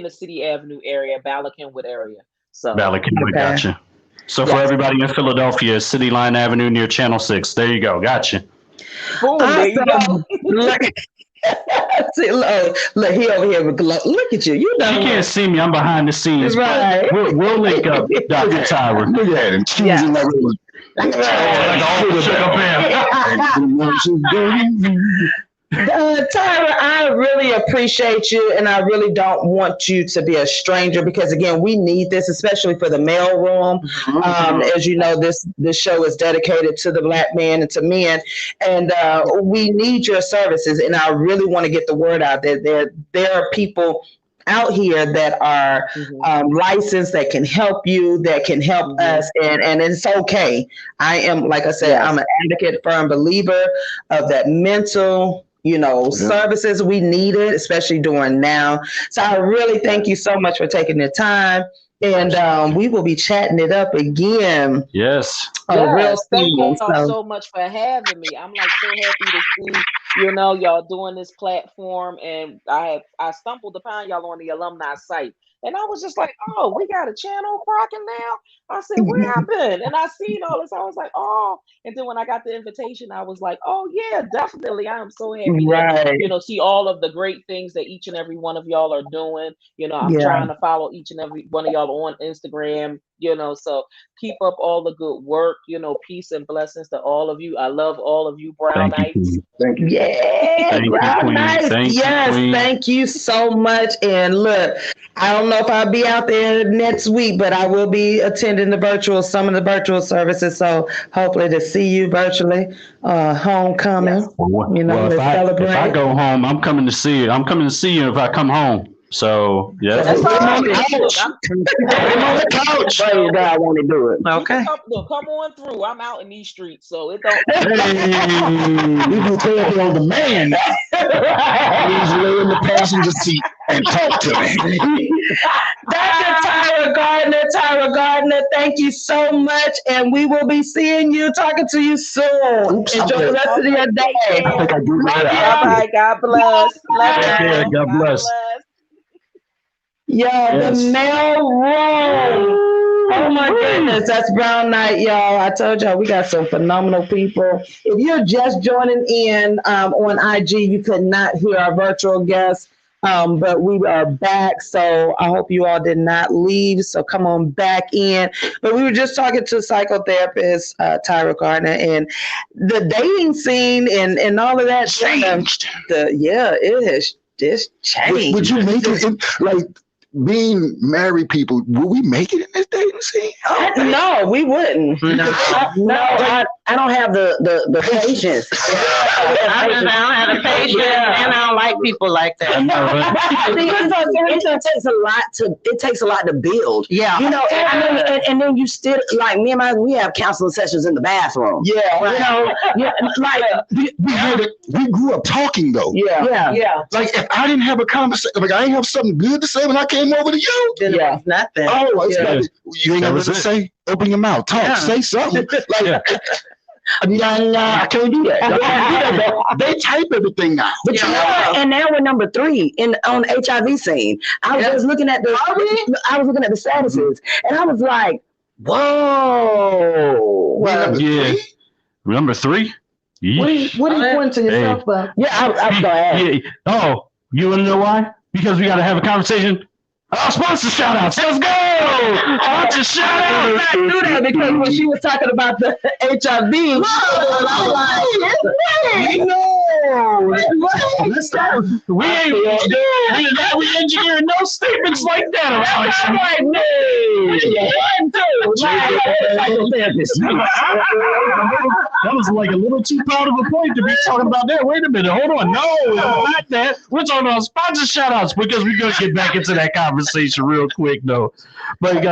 the City Avenue area, Bala Cynwyd area. So Bala Cynwyd, gotcha. So for everybody in Philadelphia, City Line Avenue near Channel 6. There you go. Gotcha. Boom, there you go. See, look, he over here. Look at you. You can't see me. I'm behind the scenes. Right. We'll link up, Dr. Tyra. Look at him. Choosing like Tyra, I really appreciate you, and I really don't want you to be a stranger because, again, we need this, especially for the mail room. As you know, this show is dedicated to the Black man and to men, and we need your services. And I really want to get the word out that there are people out here that are licensed, that can help you, that can help us, and it's okay. I am, like I said, I'm an advocate, firm believer of that mental services. We need it, especially during now. So I really thank you so much for taking the time. And we will be chatting it up again. Yes. Thank you all so much for having me. I'm so happy to see, y'all doing this platform. And I stumbled upon y'all on the alumni site. And I was just like, oh, we got a channel rocking now. I said, where I been? And I seen all this. I was like, oh. And then when I got the invitation, I was like, oh yeah, definitely. I am so happy to, see all of the great things that each and every one of y'all are doing. I'm trying to follow each and every one of y'all on Instagram, so keep up all the good work, peace and blessings to all of you. I love all of you, Brownites. Thank you. Yeah, Brownites. Thank you so much. And look, I don't know if I'll be out there next week, but I will be attending some of the virtual services. So hopefully to see you virtually, homecoming. If I go home, I'm coming to see you. I'm coming to see you if I come home. So yeah, I'm on the couch. I want to do it. Okay, come on through. I'm out in these streets, so it don't. You can tell on the man now. Please lay in the passenger seat and talk to me. Dr. Tyra Gardner, thank you so much, and we will be seeing you, talking to you soon. Enjoy the rest of your day. Bye. God bless. God bless. The mail room. Oh my goodness, that's Brownite, y'all. I told y'all we got some phenomenal people. If you're just joining in on IG, you could not hear our virtual guests, but we are back. So I hope you all did not leave. So come on back in. But we were just talking to psychotherapist Tyra Gardner, and the dating scene and all of that changed. It has this change. Would you make it like being married people? Would we make it in this dating scene? No, we wouldn't. I don't have the patience. I don't have the patience, and I don't like people like that. It takes a lot to build. Yeah, you know, and then you still like me and we have counseling sessions in the bathroom. Yeah, you know, we grew up talking though. Yeah. Like if I didn't have a conversation, like I didn't have something good to say when I came over to you. Then it was nothing. Oh, you ain't got nothing to say. Open your mouth, talk, say something. Like. I can't do that. They type everything now. But you know what? And now we're number 3 on the HIV scene. I was just looking at the statuses, and I was like, "Whoa!" Number 3. What are you pointing to yourself about? Yeah, I was gonna ask. Oh, you wanna know why? Because we gotta have a conversation. Sponsor shout outs. Let's go. Sponsor shout outs. I knew that because when she was talking about the HIV, we engineering no statements like that around That was like a little too proud of a point to be talking about that. Wait a minute, hold on. No, not that. We're talking about sponsor shout outs because we're gonna get back into that conversation real quick though. But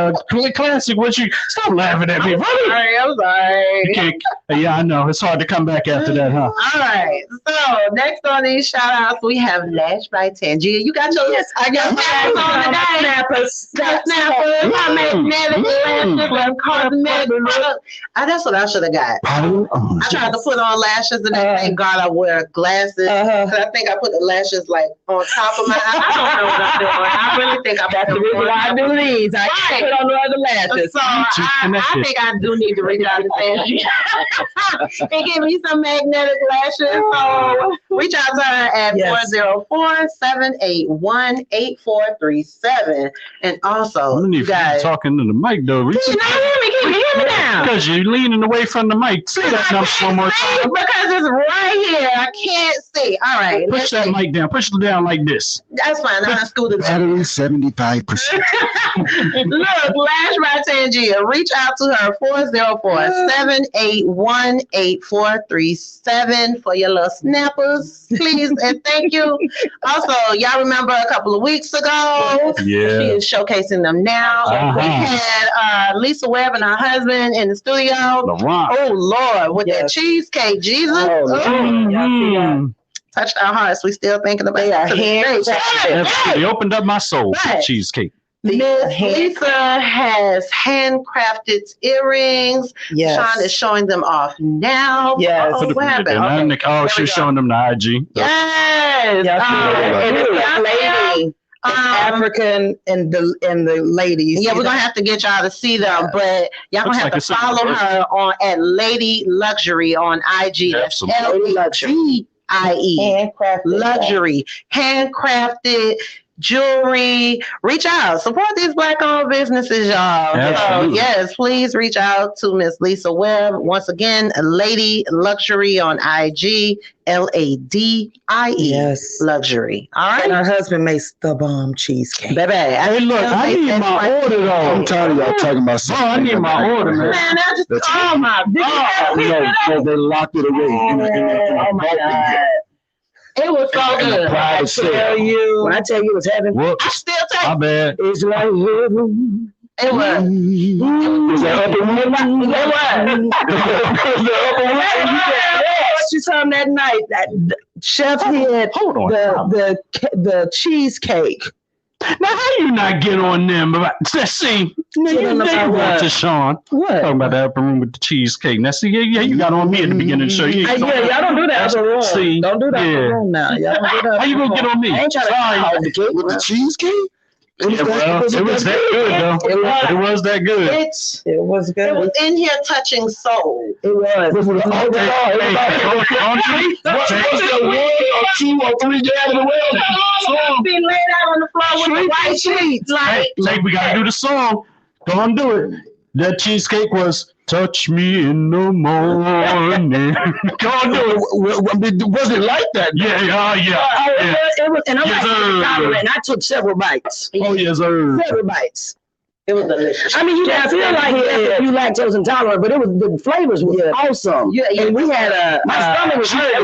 classic, what you stop laughing at me, buddy. I'm sorry. Yeah, I know. It's hard to come back after that, huh? All right. So next on these shout outs, we have Lash by Tangia. You got your I got snappers. My magnetic lashes, cosmetic products. That's what I should have got. I tried to put on lashes and then thank God I wear glasses. Because I think I put the lashes like on top of my eyes. I don't know what I'm doing. I really think that's the reason why I do these. I can't put on the other lashes. So I think I do need to reach out to Tangia and give me some magnetic lashes. So reach out to her at 404-781-8437. And also, you guys talking to the mic though. Can you hear me now? Because you're leaning away from the mic. Say that number one more time. Because it's right here. I can't see. All right. Push that mic down. Push it down like this. That's fine. I'm not scooting. Battery 75%. Look, Lash by Tangia. Reach out to her 404-781-8437 for your little snappers, please, and thank you. Also, y'all remember a couple of weeks ago? Yeah. She is showcasing them now. We had Lisa Webb and her husband in the studio. Oh Lord, with that cheesecake, Jesus. Touched our hearts. We still thinking about it. They opened up my soul. Cheesecake. Miss Lisa has handcrafted earrings. TaShon is showing them off now. Yes. What happened? She's showing them the IG. Yes. And this young lady, African and the ladies. Yeah, we're gonna have to get y'all to see them, but y'all gonna have to follow her on at Lady Luxury on IG. Absolutely. LUXURIE. Luxury, handcrafted jewelry. Reach out, support these Black-owned businesses, y'all. So, yes, please reach out to Miss Lisa Webb. Once again, Lady Luxury on IG, LADIE. Yes, Luxury. All right. And her husband makes the bomb cheesecake. Baby, hey, look, I need my order though. I'm tired of y'all talking about something. I need my order, man. I just, oh my God. They locked it away. Oh my God. It was so good. I tell you, when I tell you it was heaven, I still take my bad. It's like heaven. It was. Was that upper room? It What you saw that night? That chef had the cheesecake. Now, how you not get on them? Let's see. TaShon. What? Talking about the upper room with the cheesecake. Now, see, you got on me at the beginning of the show. Y'all don't do that upper room. See, don't do that upper room now. Y'all don't do that. How you gonna get on me? I ain't trying to hide the cake with the cheesecake. It was that good, though. It was that good. It was good. It was in here touching soul. It was. What's the 1 or 2 or 3 jabs in the well? Be laid out on the floor with the white sheets. Like, we gotta do the song. Go on, do it. That cheesecake was Touch me in the morning. Was it like that? Yeah. It was, and I'm like, and I took several bites. Oh, yes, sir. Several bites. It was delicious. I mean, you didn't feel like you lactose intolerant, but it was the flavors was awesome. Yeah, and we had my stomach was hurt.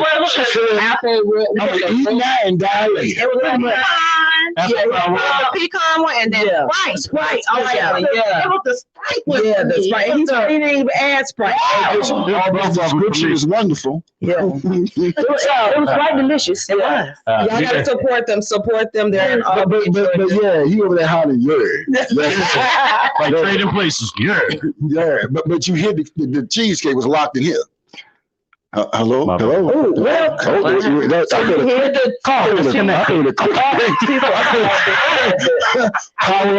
Apple, eating that and dilated. It was the pecan one, and then Sprite. Oh yeah. It was the Sprite one. Yeah, the Sprite. He didn't even add Sprite. The description is wonderful. Yeah, it was quite delicious. It was. Y'all gotta support them. Support them. They're but yeah, he over there hollering, yeah. Like trading places, yeah. But you hear the cheesecake was locked in here. Hello? Hello? Oh, well. Power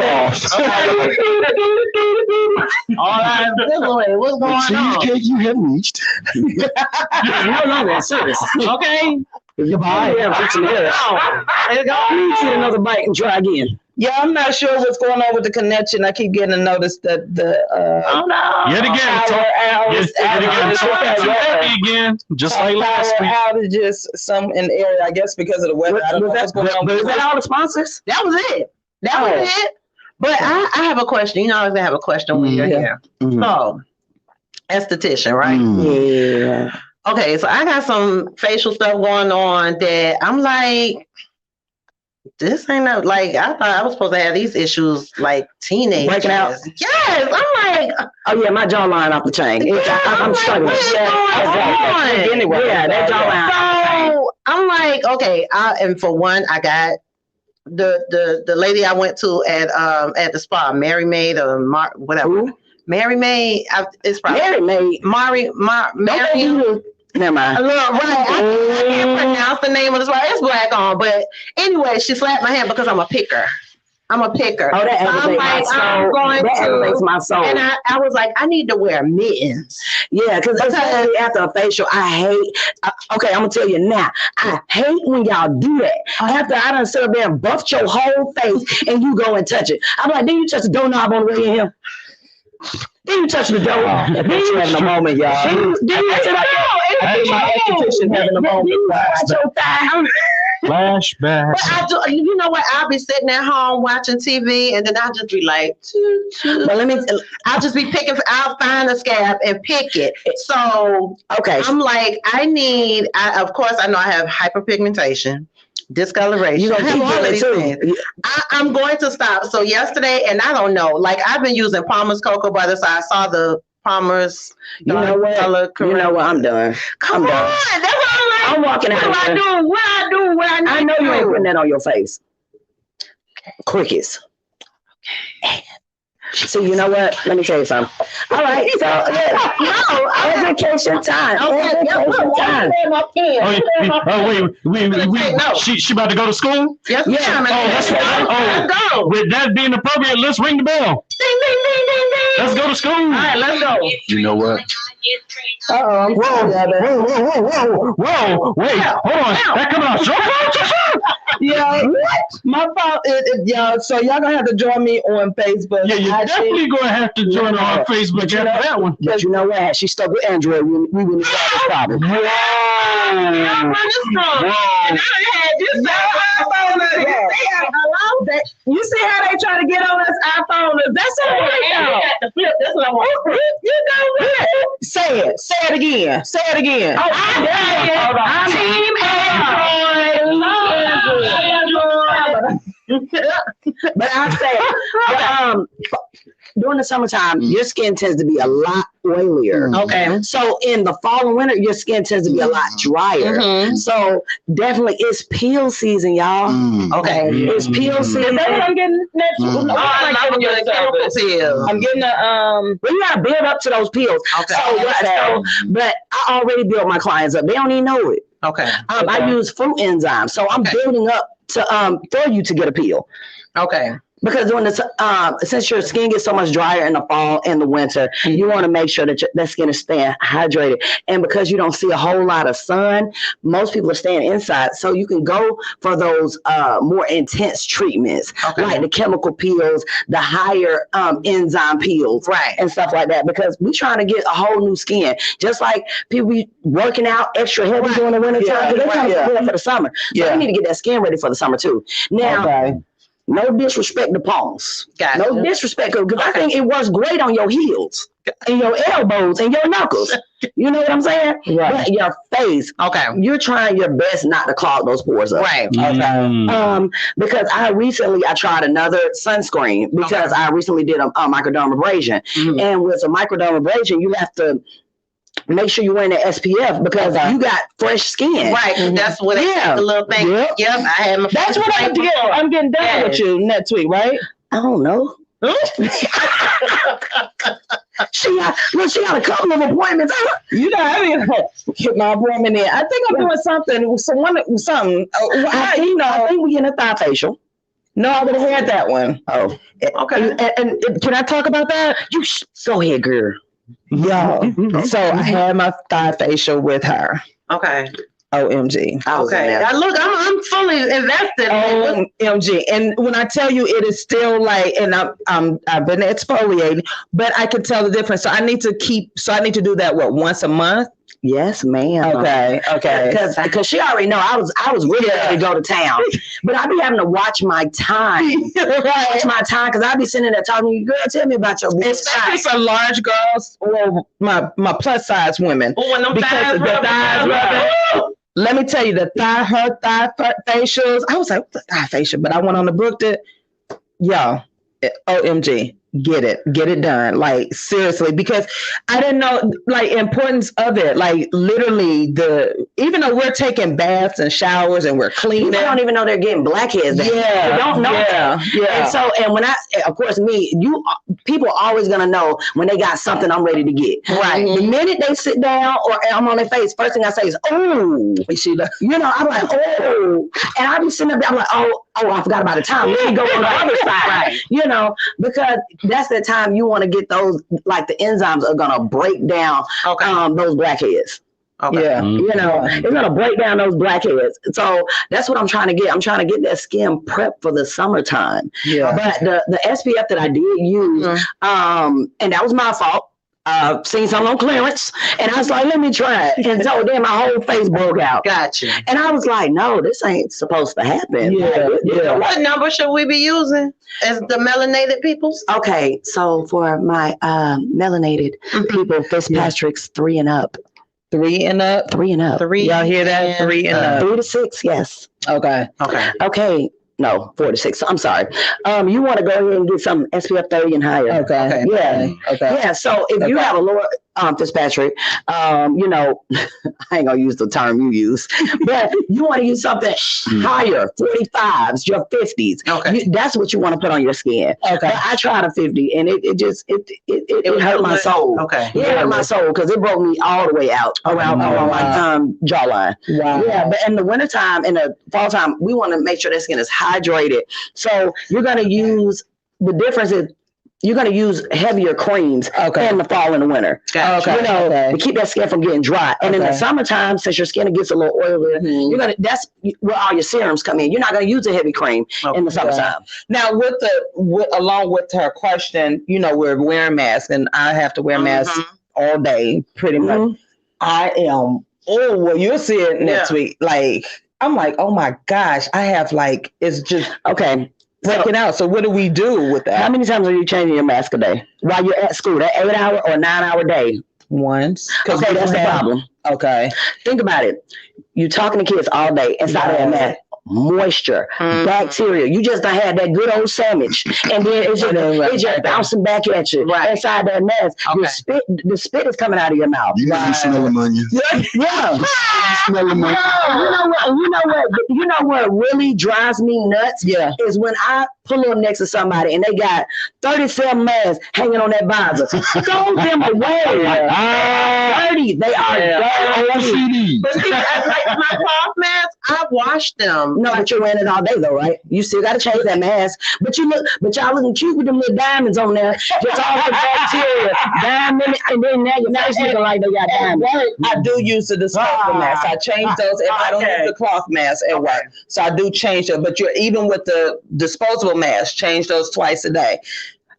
off. All right, what's going on? Cheesecake you have reached. No, that's serious. Okay. Goodbye. Get another bite and try again. Yeah, I'm not sure what's going on with the connection. I keep getting a notice that the yet again, just like last week. Outages, some in the area, I guess because of the weather. I don't know what's going on. Was that all the sponsors? That was it. That was it. But I have a question. You know, I always have a question when you're here. So, esthetician, right? Yeah. Okay, so I got some facial stuff going on that I'm like, this ain't no, like, I thought I was supposed to have these issues like teenagers. Breaking out? Yes, I'm like, oh yeah, my jawline off the chain. I'm struggling. Anyway, yeah, that jawline. So I'm like, okay, and for one, I got the lady I went to at the spa, Mary Maid or whatever. Ooh. Mary Maid, it's probably Mary Maid. Mary. Never mind. Look, right. I can't pronounce the name of this one. It's black on, but anyway, she slapped my hand because I'm a picker. Oh, that aggravates my soul. And I was like, I need to wear mittens. Yeah, because after a facial, I hate. Okay, I'm gonna tell you now. I hate when y'all do that. After I done sit up there and buffed your whole face, and you go and touch it. I'm like, did you touch the doorknob on the way in here? Did you touch the door? Did you having a moment, y'all? Did you touch my esthetician having a moment? Flashback. But you know what? I'll be sitting at home watching TV, and then I'll just be like, well, I'll just be picking. I'll find a scab and pick it. So okay, I'm like, of course, I know I have hyperpigmentation. Discoloration. You have all these things. I'm going to stop. So yesterday, and I don't know, like I've been using Palmer's Cocoa Butter, so I saw the Palmer's. You know what? I'm done. Come on, that's what I'm like. I'm walking out. What I do? I know you ain't putting that on your face. Crickets. Okay. So you know what? Let me tell you something. All right. So education time. Education time. She about to go to school? Yes, yeah. That's right. Let's go. With that being appropriate, let's ring the bell. Ding, ding, ding, ding, ding. Let's go to school. All right, let's go. You know what? Whoa, wait, hold on. That coming out. Yeah, my fault. Y'all, so y'all gonna have to join me on Facebook. Yeah, you're definitely gonna have to join her on Facebook after that one. But you know what? She stuck with Android. We wouldn't have this problem. You see how they try to get on us iPhones? That's all. That's what I want. You know what? Say it. Say it again. Say it again. Oh, I'm Team Android. But I say, during the summertime, your skin tends to be a lot oilier. Okay. So in the fall and winter, your skin tends to be a lot drier. Mm-hmm. So definitely it's peel season, y'all. Okay. It's peel season. I'm getting next. I'm getting well, you gotta build up to those peels. Okay. But I already built my clients up. They don't even know it. Okay. I use fruit enzymes. So I'm building up to for you to get a peel. Okay. Because when since your skin gets so much drier in the fall and the winter, you want to make sure that that skin is staying hydrated. And because you don't see a whole lot of sun, most people are staying inside. So you can go for those more intense treatments, like the chemical peels, the higher enzyme peels, and stuff like that. Because we're trying to get a whole new skin. Just like people be working out extra heavy during the winter time, they're trying to get ready for the summer. So we need to get that skin ready for the summer too. Now, no disrespect to palms. No disrespect, because I think it works great on your heels and your elbows and your knuckles. You know what I'm saying? But your face, you're trying your best not to clog those pores up. Because I tried another sunscreen because I recently did a microdermabrasion. And with a microdermabrasion, you have to make sure you're wearing the SPF because you got fresh skin. That's what the little thing. I had my. That's what I did. I'm getting done with you next week, right? I don't know. She got a couple of appointments. I didn't get my appointment in. I think I'm doing something. Something. I think we getting a thigh facial. No, I would have had that one. Oh, okay. And can I talk about that? You go ahead, girl. Yeah. So I had my thigh facial with her. OMG. Look, I'm fully invested. OMG. And when I tell you, it is still like, and I've been exfoliating, but I can tell the difference. So I need to do that once a month? Yes, ma'am. Okay. Because she already know I was really ready to go to town, but I be having to watch my time. Watch my time because I be sitting there talking to you, girl. Tell me about your business. Especially for large girls or my plus size women. Because the thighs. Let me tell you, her thigh facials. I was like, what the thigh facial? But I went on the book that, OMG. Get it done. Like seriously, because I didn't know like importance of it. Like literally even though we're taking baths and showers and we're cleaning, they don't even know they're getting blackheads. They don't know. And when of course people are always gonna know when they got something I'm ready to get. The minute they sit down or I'm on their face, first thing I say is, oh, I'm like, oh, and I be sitting up there, I'm like, oh, I forgot about the time. Let me go on the other side. Because that's the time you want to get those, like the enzymes are gonna break down those blackheads. It's gonna break down those blackheads. So that's what I'm trying to get. I'm trying to get that skin prepped for the summertime. But the SPF that I did use, and that was my fault. Seen something on clearance, and I was like, let me try it. And so then my whole face broke out. Gotcha. And I was like, no, this ain't supposed to happen. What number should we be using as the melanated peoples? Okay, so for my melanated people, Fitzpatrick's 3 and up. 3 and up? 3 and up. 3. Y'all hear that? 3 and up. 3 to 6, yes. Okay. No, 4 to 6. I'm sorry. You want to go ahead and get some SPF 30 and higher. Okay. Yeah. So if you have a lower Fitzpatrick, I ain't gonna use the term you use, but you want to use something higher, 45s, your 50s. That's what you want to put on your skin. But I tried a 50, and it hurt my soul. It hurt my soul because it broke me all the way out around my jawline. Wow. Yeah, but in the wintertime, in the fall time, we want to make sure that skin is hydrated. So you're gonna use the difference is you're going to use heavier creams in the fall and the winter. To keep that skin from getting dry. And in the summertime, since your skin gets a little oilier, that's where all your serums come in. You're not going to use a heavy cream in the summertime. Now, along with her question, we're wearing masks, and I have to wear masks all day, pretty much. I am. You'll see it next week. Like, I'm like, oh my gosh, I have it's just breaking out. So what do we do with that? How many times are you changing your mask a day while you're at school? That 8-hour or 9-hour day? Once. Okay, that's the problem. Okay. Think about it. You're talking to kids all day inside of that mask. Moisture, bacteria. You just done had that good old sandwich, and then it's just bouncing back at you inside that mask. The spit is coming out of your mouth. You smell ammonia. Smell ammonia. You know what really drives me nuts? Is when I pull up next to somebody and they got 37 masks hanging on that visor. Throw them away. 30. They are dirty. But see, like my cloth masks, I wash them No, but you're wearing it all day though, right? You still got to change that mask. But y'all looking cute with them little diamonds on there. Just all the bacteria, diamond, and then now your face looking like they got diamonds. I do use the disposable mask. I change those if I don't use the cloth mask at work. So I do change them. But you're even with the disposable mask, change those twice a day.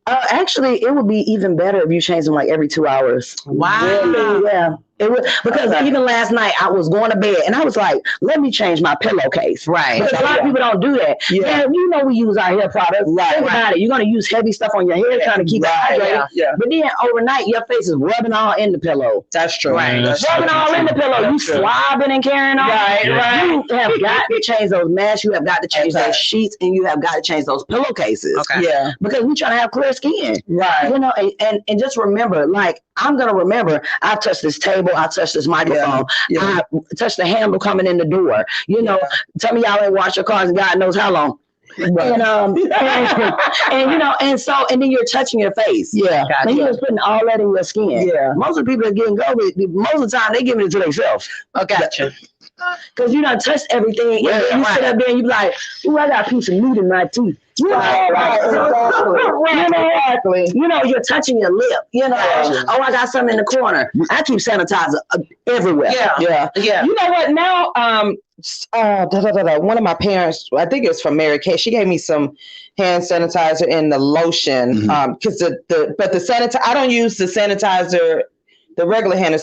Actually, it would be even better if you change them like every 2 hours. Wow. Really, yeah. It was, because even last night I was going to bed and I was like, let me change my pillowcase. Right. Because a lot of people don't do that. Yeah. Man, you know we use our hair products. Right. Think about it. You're going to use heavy stuff on your hair trying to keep it hydrated. Yeah. But then overnight your face is rubbing all in the pillow. That's true. Right. That's rubbing all in the pillow. You slobbing and carrying on. Right. You have got to change those masks. You have got to change those sheets, and you have got to change those pillowcases. Okay. Yeah. Because we're trying to have clear skin. Right. You know, and just remember, like, I'm going to remember, I touched this table, I touched this microphone, I touched the handle coming in the door. You know, some of y'all ain't washed your cars in God knows how long. Right. And you know, and then you're touching your face. Yeah. Gotcha. And you're just putting all that in your skin. Yeah. Most of the people that getting COVID, most of the time they giving it to themselves. Okay. Gotcha. Because you done touched everything. Yeah, you sit up there and you be like, ooh, I got a piece of meat in my teeth. You know, exactly. You know, you're touching your lip. You know, oh, I got something in the corner. I keep sanitizer everywhere. Yeah. You know what? Now, one of my parents, I think it was from Mary Kay, she gave me some hand sanitizer and the lotion. Because the sanitizer, I don't use the sanitizer. The regular hand,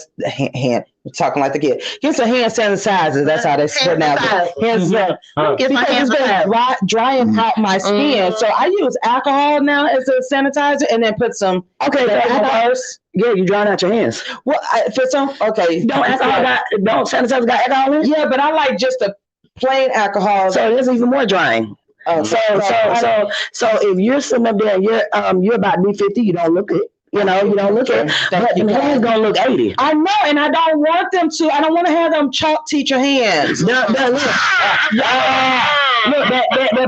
talking like the kid. Get some hand sanitizer. That's how they put now. Because it's been drying out my skin. So I use alcohol now as a sanitizer, and then put some. Okay, yeah, you drying out your hands. Well, for some, okay. Don't sanitizer got alcohol in? Yeah, but I like just the plain alcohol. So it's even more drying. So if you're sitting up there and you're about B50, you don't look it. You know, you don't look at it, but your hands gonna look 80. I know, and I don't want them to. I don't want to have them chalk teacher hands. Look, that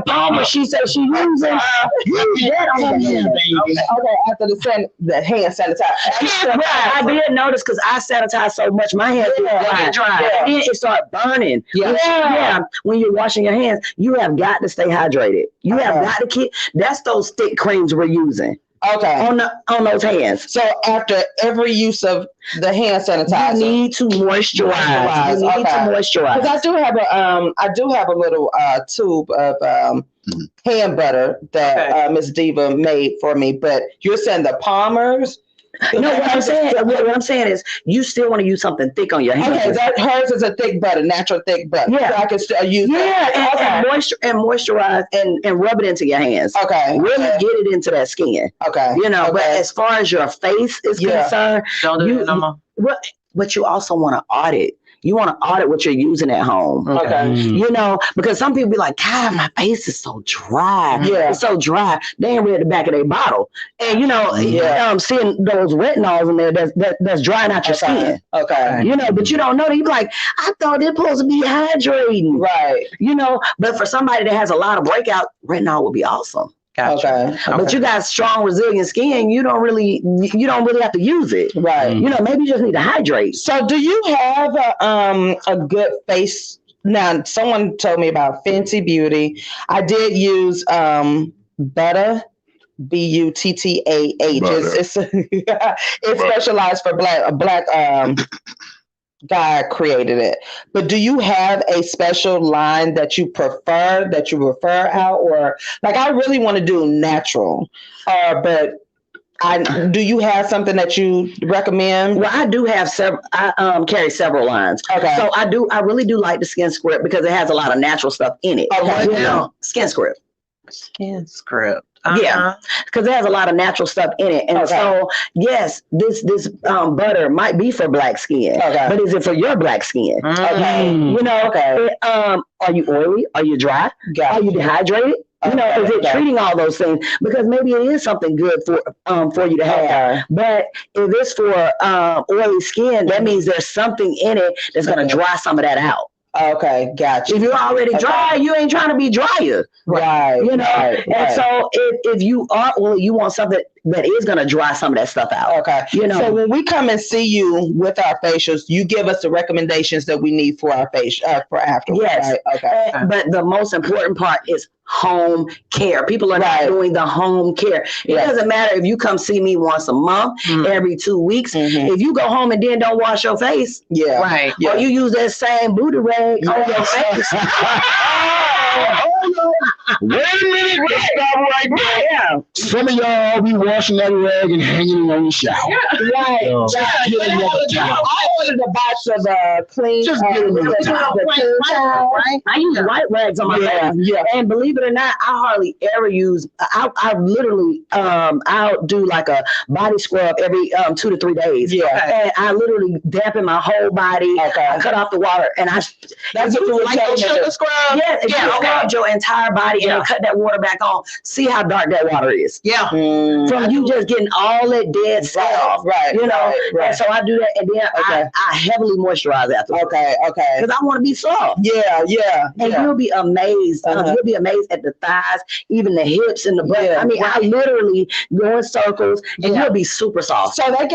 Palmer, she said she using that on her hand. Okay, after the hand sanitizer. I did notice because I sanitize so much, my hands get dry. And then it started burning. Yeah. When you're washing your hands, you have got to stay hydrated. You have got to keep. That's those thick creams we're using. Okay. On those hands. So after every use of the hand sanitizer, you need to moisturize. You need to moisturize. Because I do have a little tube of hand butter that Miss Diva made for me. But you're saying the Palmer's? No, what I'm saying is you still want to use something thick on your hands. Okay, hers is a thick butter, natural thick butter. Yeah. So I can still use that. And moisturize and rub it into your hands. Okay. Really get it into that skin. Okay. You know, but as far as your face is concerned, don't do it no more. But you also want to audit. You want to audit what you're using at home. Okay. You know, because some people be like, God, my face is so dry. Yeah. It's so dry. They ain't read the back of their bottle. And, you know, seeing those retinols in there that's drying out your skin. Okay. You know, but you don't know. You be like, I thought they're supposed to be hydrating. Right. You know, but for somebody that has a lot of breakout, retinol would be awesome. Gotcha. Okay. But you got strong, resilient skin. You don't really have to use it. Right. You know, maybe you just need to hydrate. So, do you have a good face? Now, someone told me about Fenty Beauty. I did use Butter. Buttah. It's specialized for black guy created it. But do you have a special line that you prefer out, or like I really want to do natural, but do you have something that you recommend? Well, I do have several. I carry several lines. Okay. So I really do like the Skin Script because it has a lot of natural stuff in it. Okay. You know, Skin Script. Skin Script. Yeah, because it has a lot of natural stuff in it. And so, yes, this butter might be for black skin, but is it for your black skin? Okay. You know, are you oily? Are you dry? Are you dehydrated? You know, is it treating all those things? Because maybe it is something good for you to have. But if it's for oily skin, that means there's something in it that's going to dry some of that out. Okay, gotcha. If you're already dry, you ain't trying to be drier. Right. You know? Right. So if you are, well, you want something that is going to dry some of that stuff out. Okay. You know? So when we come and see you with our facials, you give us the recommendations that we need for our facial, for afterwards. Yes. Right? Okay. But the most important part is home care. People are not doing the home care. It doesn't matter if you come see me once a month, every 2 weeks. If you go home and then don't wash your face, right, or you use that same booty rag on your face. Wait a minute, let's stop right there. Yeah. Some of y'all be washing that rag and hanging it on the shower. Right. I ordered a box of clean. Just get another towel. I use white rags on my face. Yeah. And believe it or not, I hardly ever use. I literally I'll do like a body scrub every 2 to 3 days. Yeah. And I literally dampen my whole body. Okay. I cut off the water, and That's what you were like telling a me. sugar scrub. if you scrub your entire body and then cut that water back on, see how dark that water is. Yeah. From you just getting all that dead stuff. Right. You know. Right. And so I do that, and then I heavily moisturize after. Okay. Because I want to be soft. Yeah. And you'll be amazed. You'll be amazed at the thighs, even the hips and the butt. Yeah. I mean, I literally go in circles, and you'll be super soft. So that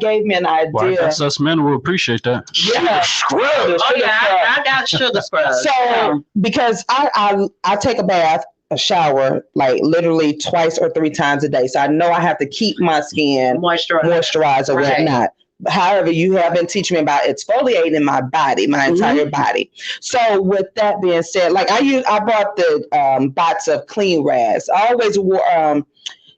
gave me an idea. Well, I guess us men will appreciate that. Yeah. Scrub. Oh yeah, I got sugar scrubs. So because I take a bath, a shower, like literally 2 or 3 times a day. So I know I have to keep my skin moisturized or whatnot. However, you have been teaching me about exfoliating my body, my entire body. So with that being said, like I bought the box of clean rags. I always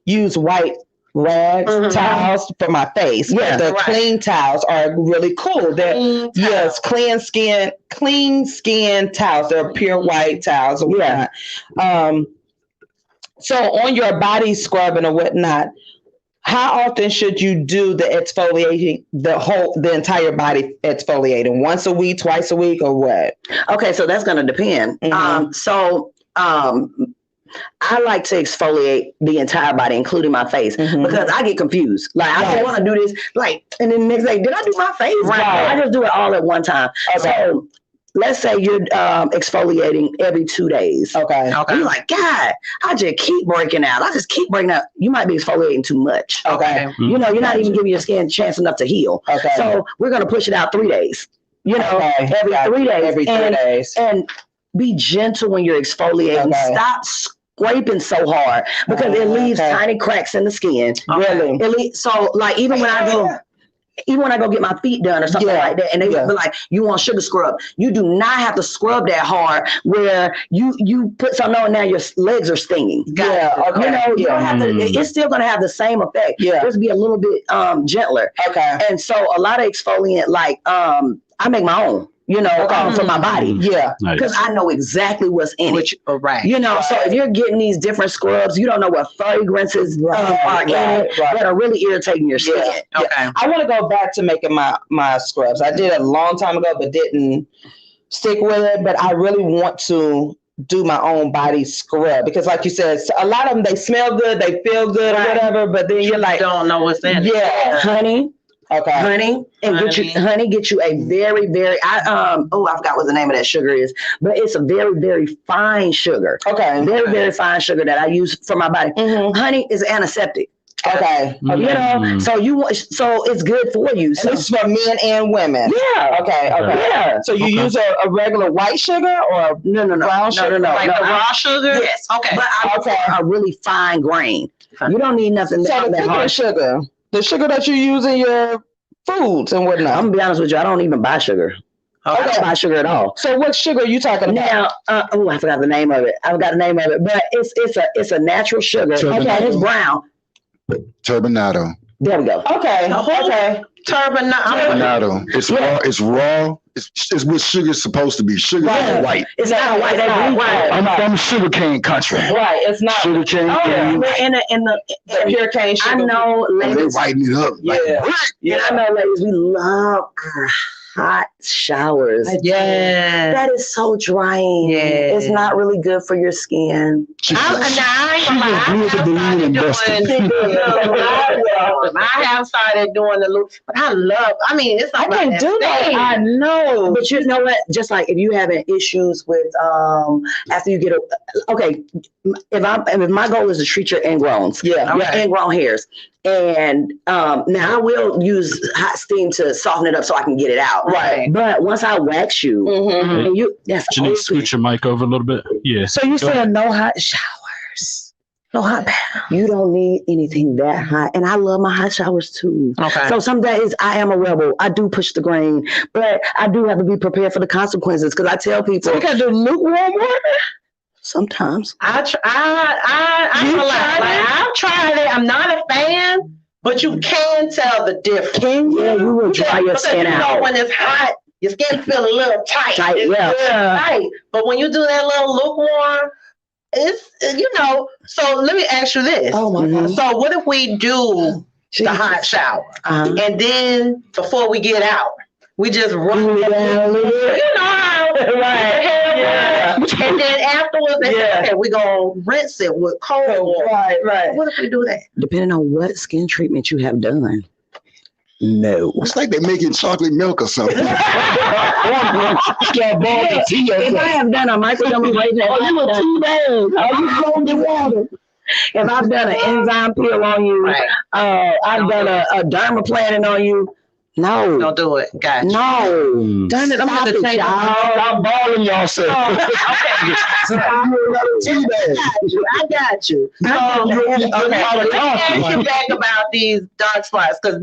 use white rags, towels for my face. Yeah, but the clean towels are really cool. They're clean skin towels. They're pure white towels or whatnot. So on your body scrubbing or whatnot, how often should you do the exfoliating, the entire body exfoliating? Once a week, twice a week, or what? Okay, so that's going to depend. I like to exfoliate the entire body, including my face, because I get confused. Like, I don't want to do this, and then the next day, did I do my face? Right. I just do it all at one time. Okay. So let's say you're exfoliating every 2 days. Okay. You're like, God, I just keep breaking out. You might be exfoliating too much. Okay. You know, you're not even giving your skin a chance enough to heal. Okay. So we're going to push it out 3 days. You know, every 3 days. Every 3 days. And be gentle when you're exfoliating. Okay. Stop scraping so hard because it leaves tiny cracks in the skin. Really? So like even when I go get my feet done or something like that, and they be like, you want sugar scrub. You do not have to scrub that hard where you put something on, now your legs are stinging. You know, you don't have to, it's still going to have the same effect. Just be a little bit gentler. Okay. And so a lot of exfoliant, like I make my own. You know, for my body. Because I know exactly what's in it. You know, so if you're getting these different scrubs, you don't know what fragrances are in it that are really irritating your skin. Okay. I want to go back to making my scrubs. I did it a long time ago, but didn't stick with it. But I really want to do my own body scrub because, like you said, a lot of them, they smell good, they feel good or whatever, but then you're like, don't know what's in it. Honey. Okay. Honey, get you a very, very, I forgot what the name of that sugar is, but it's a very, very fine sugar. Okay. Very, very fine sugar that I use for my body. Honey is antiseptic. Okay. You know, so it's good for you. So it's for men and women. Yeah. Okay. Yeah. So you use a regular white sugar or no, brown sugar? No. Like the raw sugar? Yes. Okay. But I a really fine grain. You don't need nothing so that hard. Sugar. The sugar that you use in your foods and whatnot. I'm gonna be honest with you. I don't even buy sugar. I don't buy sugar at all. So what sugar are you talking about? Now, I forgot the name of it. But it's a natural sugar. Okay, it's brown. Turbinado. There we go. Okay. Turbinado. It's raw. It's what sugar's supposed to be. Sugar is white. It's not white. I'm from sugar cane country. Right. It's not sugar cane. In the pure cane sugar. I know, ladies. They whiten it up. Yeah. I know, ladies. We love hot showers. Yeah. That is so drying. Yeah. It's not really good for your skin. I have started doing it's not I can't do that. I know. But you know what? Just like if you having issues with after you get if my goal is to treat your ingrowns, your ingrown hairs. And now I will use hot steam to soften it up so I can get it out. Right. But once I wax you, and you scoot your mic over a little bit. Yeah. So you said no hot showers, no hot bath. You don't need anything that hot, and I love my hot showers too. Okay. So some days I am a rebel. I do push the grain, but I do have to be prepared for the consequences because I tell people. So you can do lukewarm water. Sometimes. I've tried it. I'm not a fan, but you can tell the difference. You will dry your skin out. When it's hot, your skin feel a little tight. Tight. But when you do that little lukewarm, it's So let me ask you this. Oh my God. So what if we do the hot shower, and then before we get out, we just run it down a little bit. You know how, right? And then afterwards, we're gonna rinse it with cold water. Right. What if we do that? Depending on what skin treatment you have done. No. It's like they're making chocolate milk or something. If I have done a microdermabrasion, if I've done an enzyme peel on you, I've done a dermaplaning on you. No. Don't do it. Gotcha. No. Done it. I'm going to take Stop balling yourself. Okay. I got you. Let me ask you back about these dark spots. Because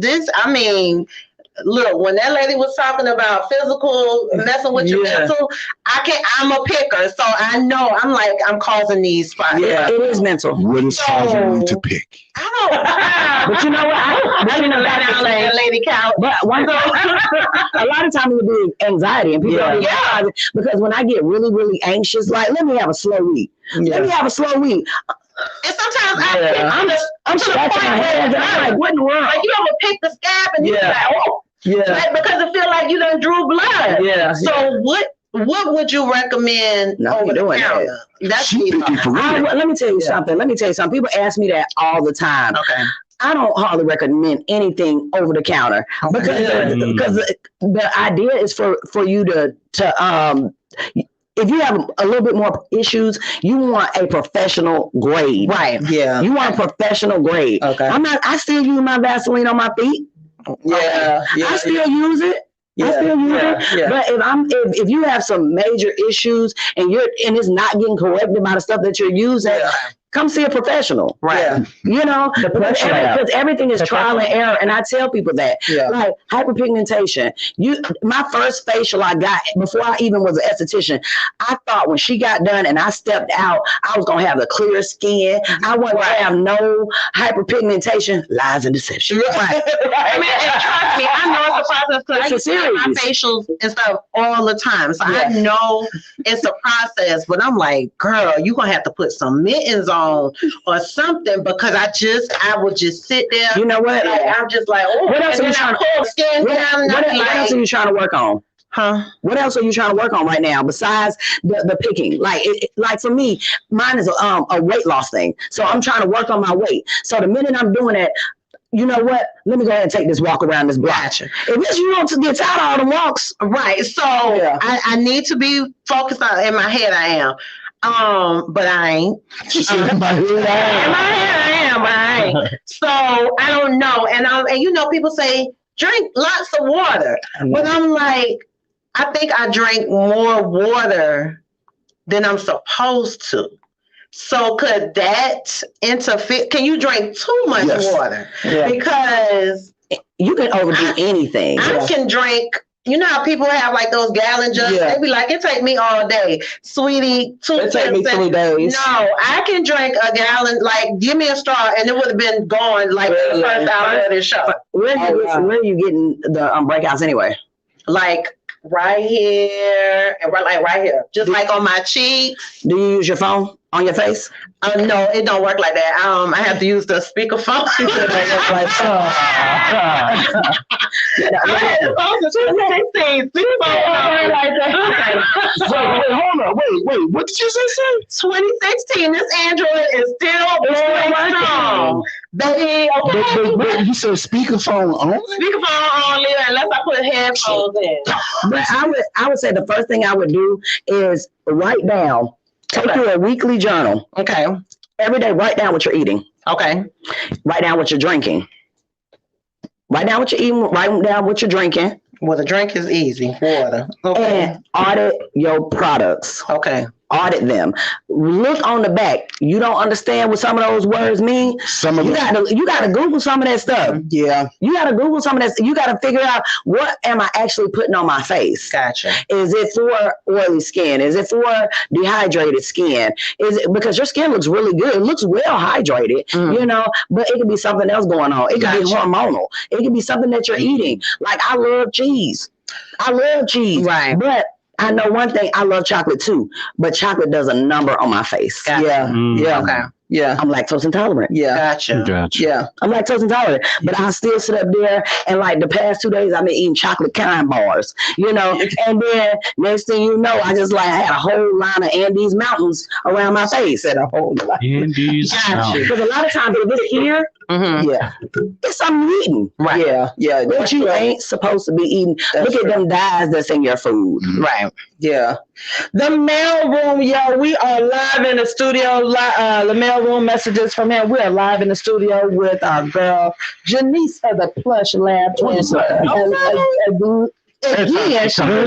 look, when that lady was talking about physical, messing with your mental, I'm a picker. So I know I'm causing these spots. Yeah, it is mental. What is causing you to pick? I don't. But you know what? I didn't know that lady couch. But a lot of times it be anxiety, and people don't realize it because when I get really, really anxious, like let me have a slow week. Let me have a slow week. And sometimes I'm scratching my head, and I'm like, what in the world? Like you ever pick the scab and you're like, oh. Yeah. Like, because it feel like you done drew blood. Yeah. So what would you recommend over the counter? That's let me tell you something. People ask me that all the time. Okay. I don't hardly recommend anything over the counter because the idea is for you to if you have a little bit more issues, you want a professional grade. Right. Yeah. You want a professional grade. Okay. I still use my Vaseline on my feet. Yeah. I still use it. Yeah. But if you have some major issues and it's not getting corrected by the stuff that you're using, come see a professional. Right. Because everything is trial and error. And I tell people that. Yeah. Like hyperpigmentation. My first facial I got before I even was an esthetician, I thought when she got done and I stepped out, I was gonna have the clear skin. I wasn't gonna have no hyperpigmentation. Lies and deception. Right. I mean, and trust me, I know it's a process because I used to do my facials and stuff all the time. So I know it's a process, but I'm like, girl, you're gonna have to put some mittens on or something because I would just sit there. You know what? Like, I'm just like, oh, what else are you trying to pull skin down? What else are you trying to work on? Huh? What else are you trying to work on right now besides the picking? Like for me, mine is a weight loss thing. So I'm trying to work on my weight. So the minute I'm doing it, you know what? Let me go ahead and take this walk around this block. Gotcha. If you want to get tired of all the walks, right? So I need to be focused on. In my head, I am. But I ain't. In my head, I am, but I ain't. So I don't know. And people say drink lots of water, but I'm like, I think I drank more water than I'm supposed to. So could that interfere? Can you drink too much water? Yeah. Because you can overdo anything. I can drink. You know how people have like those gallon jugs? They be like, it take me all day. Sweetie, it take me 3 days. No, I can drink a gallon, like give me a straw and it would have been gone like the first hour of this show. Where are you getting the breakouts anyway? Like right here and right here. Just like on my cheeks. Do you use your phone on your face? No, it don't work like that. I have to use the speakerphone. She said that looks like Wait, what did you say? 2016. This Android is still going strong. Baby, okay. But you said speakerphone only? Speakerphone only, unless I put headphones in. But I would say the first thing I would do is write down. Take you a weekly journal. Okay. Every day, write down what you're eating. Okay. Write down what you're drinking. Write down what you're eating. Write down what you're drinking. Well, the drink is easy. Water. Okay. And audit your products. Okay. Audit them. Look on the back. You don't understand what some of those words mean. You gotta Google some of that stuff. Yeah. You gotta Google some of that. You gotta figure out, what am I actually putting on my face? Gotcha. Is it for oily skin? Is it for dehydrated skin? Is it because your skin looks really good? It looks well hydrated, you know, but it could be something else going on. It could be hormonal. It could be something that you're eating. Like, I love cheese. Right. But I know one thing, I love chocolate too, but chocolate does a number on my face. Gotcha. Yeah. Okay. Yeah. I'm lactose intolerant. Yeah. Gotcha. Yeah. I'm lactose intolerant, but I still sit up there and, like, the past 2 days I've been eating chocolate kind bars, you know, and then next thing you know, I just like had a whole line of Andes Mountains around my face. And a whole line. Andes Mountains. Because a lot of times if it's here, it's something you eating. Right. Yeah. But you ain't supposed to be eating. Look at them dyes that's in your food. Right. Yeah. The mail room, y'all. We are live in the studio. The mail room messages from him. We are live in the studio with our girl Janice of the Plush Lab. Every time.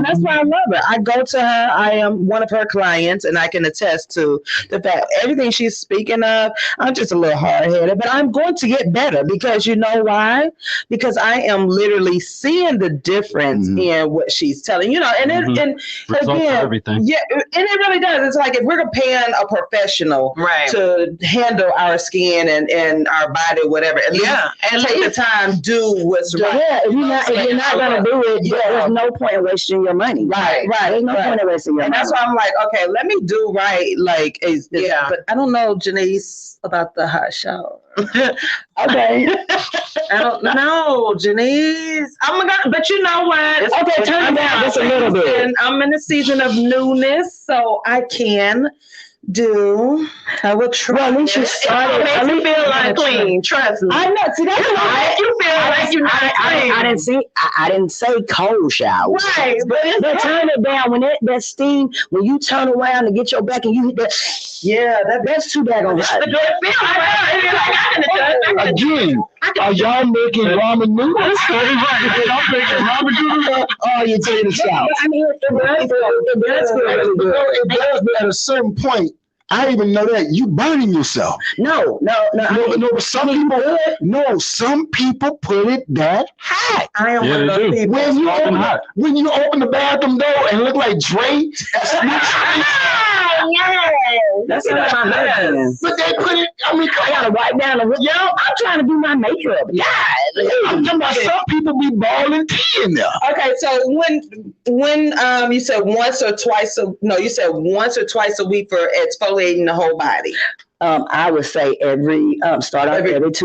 That's why I love her. I go to her. I am one of her clients, and I can attest to the fact everything she's speaking of. I'm just a little hard-headed, but I'm going to get better, because you know why? Because I am literally seeing the difference in what she's telling. You know, and again, everything. Yeah, and it really does. It's like if we're paying a professional to handle our skin and our body, whatever. At least take the time, do what's right. Yeah, if you're not gonna do it, there's no point in wasting your money. Right. There's no point in wasting your money. And that's why I'm like, okay, let me do right. Like, but I don't know, Janice, about the hot shower. Okay. I don't know, Janice. But you know what? Okay, turn it down just a little bit. And I'm in a season of newness, so I can do. I will try. Well, at least you started. It makes you feel like clean. Trust me. I know. See, that's why you feel like you're not clean. I didn't say cold shower. Right, but turn it down when that steam. When you turn around to get your back and you hit that. Yeah, that's too bad on hot. Again, are y'all making ramen noodles? Y'all making ramen noodles? Oh, you take the shower. I mean, it does feel really good. It does, but at a certain point, I didn't even know that you burning yourself. No. But some people put it that hot. I am one of those people. When you open the bathroom door and look like Dre, that's not my husband. But they put it. I mean, I gotta wipe down the. I'm trying to do my makeup. God, I'm talking about some people be balling tea in there. Okay, so when you said once or twice you said once or twice a week for exfoliating the whole body. I would say every 2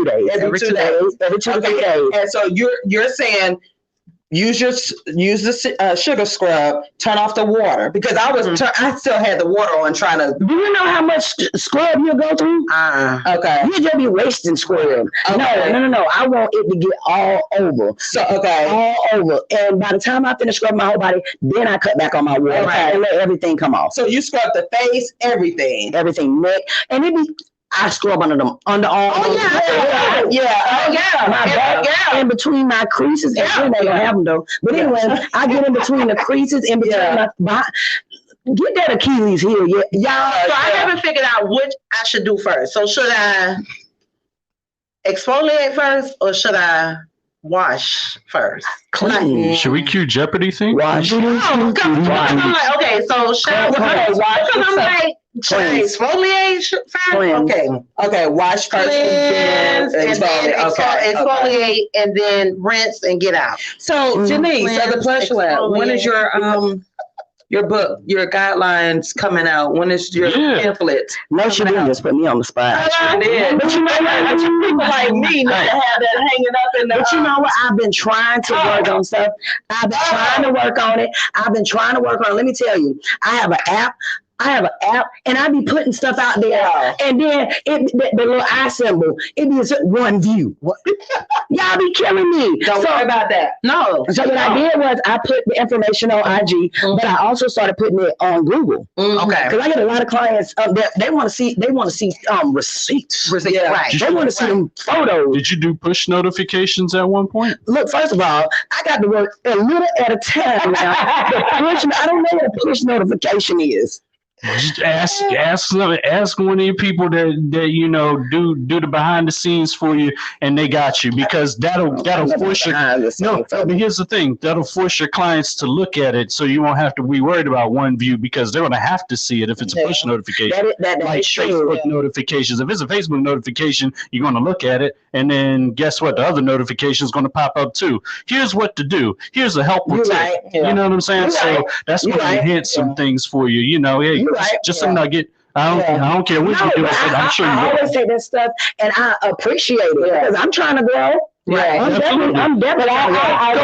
days. Every 2 days. Every 2 to 3 days. And so you're saying use the sugar scrub, turn off the water, because I still had the water on trying to. Do you know how much scrub you go through? Okay. You just be wasting scrub. Okay. No. I want it to get all over. So all over. And by the time I finish scrubbing my whole body, then I cut back on my water and let everything come off. So you scrub the face, everything, neck, and it be. I scrub under them underarms. My back, in between my creases. And then they don't have them though. But anyway, I get in between the creases, in between my. Get that Achilles heel, y'all. So I haven't figured out which I should do first. So should I exfoliate first, or should I wash first? Clean. Should we cue Jeopardy thing? Wash. I'm like, okay, so should I wash? Because I'm like, should I exfoliate first? Okay, wash first and then exfoliate and then rinse and get out. So Janice, of the Plush Lab, when is your book, your guidelines coming out? When is your pamphlet? No, she didn't just put me on the spot. I did. But you know what? People like me need to have that hanging up in the. But you know what? I've been trying to work on stuff. I've been trying to work on it. Let me tell you, I have an app. I have an app, and I be putting stuff out there, and then the little eye symbol, it be one view. Y'all be killing me. Don't worry about that. No. So what I did was I put the information on IG, but I also started putting it on Google. Okay. Because I get a lot of clients they want to see receipts. Yeah. Right. They want to see them photos. Did you do push notifications at one point? Look, first of all, I got to work a little at a time now. I don't know what a push notification is. Just ask one of your people that you know do the behind the scenes for you, and they got you, because that'll force your but here's the thing, that'll force your clients to look at it, so you won't have to be worried about one view, because they're gonna have to see it if it's a push notification. That like Facebook notifications. If it's a Facebook notification, you're gonna look at it, and then guess what? The other notification is gonna pop up too. Here's what to do. Here's a helpful tip. Right. You know what I'm saying? So that's gonna enhance some things for you. You know, hey, just a nugget. I don't care what you do. I'm sure you will. I always say that stuff, and I appreciate it because I'm trying to grow. Right. I'm definitely. I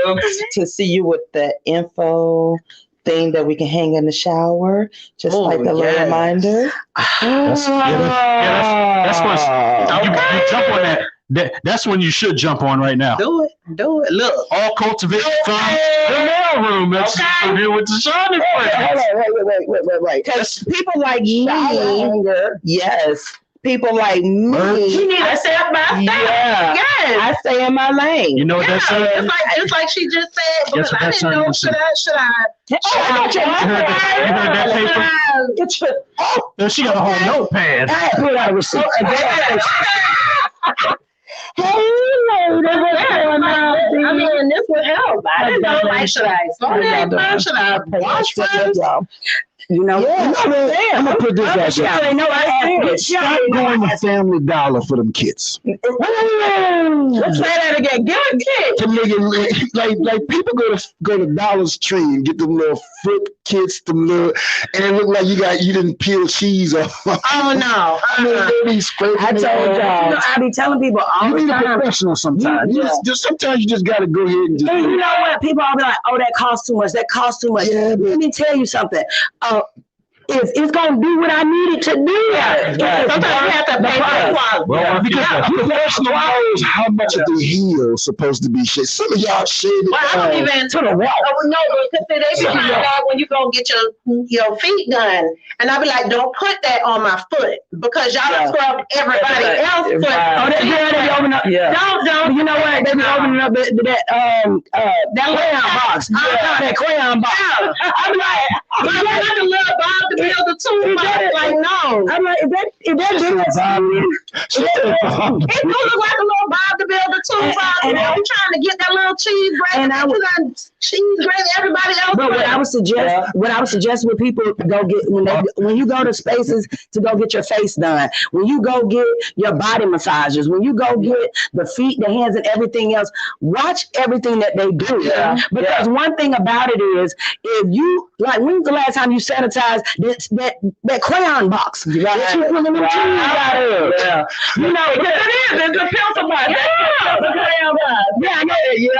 love to see you with the info thing that we can hang in the shower, just like a little reminder. That's what you jump on that. That's when you should jump on right now. Do it. Look, all cultivated from the mail room. That's here with TaShon. Wait. Because people like me, yes. People like me. You need to stay up my stuff. Yeah. Yes. I stay in my lane. You know what that says? It's like she just said. Guess what I didn't know. Should I? You heard that paper? She got a whole notepad. I put out a receipt. Hey, ladies, I mean, this would help. I didn't know. Like, should I slow down? Should I watch first? You know, I'm gonna put this out there. Stop going to Family Dollar for them kits. Let's say that again. Give a kid. Like people go to Dollar Tree and get them little foot kits, and it look like you didn't peel cheese off. Oh no! I mean, they be scraping. I told y'all. I be telling people all the time. Professional sometimes. Sometimes you just gotta go ahead and just. And you know what? People all be like, "Oh, that costs too much. That costs too much." Yeah, let me tell you something. It's gonna do what I need it to do. Sometimes you have to pay for it. Well, because the professional knows how much of the heel is supposed to be shit. Some of y'all shit I don't even to the wall. No, because they be talking about when you go get your feet done, and I be like, don't put that on my foot because y'all scrub everybody else's foot. Oh, they open up. Yeah. Don't. You know what? They be opening up that crayon box. That crayon box. I'm like a little Bob the Builder too. Like no. I'm like if that it do look like a little Bob the Builder too. And I'm trying to get that little cheese gravy. And I was cheese gravy. Everybody else. But what I would suggest with people go get when you go to spaces to go get your face done, when you go get your body massages, when you go get the feet, the hands, and everything else, watch everything that they do. Yeah. Because one thing about it is, if you when's the last time you sanitized that crayon box that you put in the cheese out of? Yeah. You know, it's a pencil box. Yeah, the crayon box. Yeah, I know that. Yeah,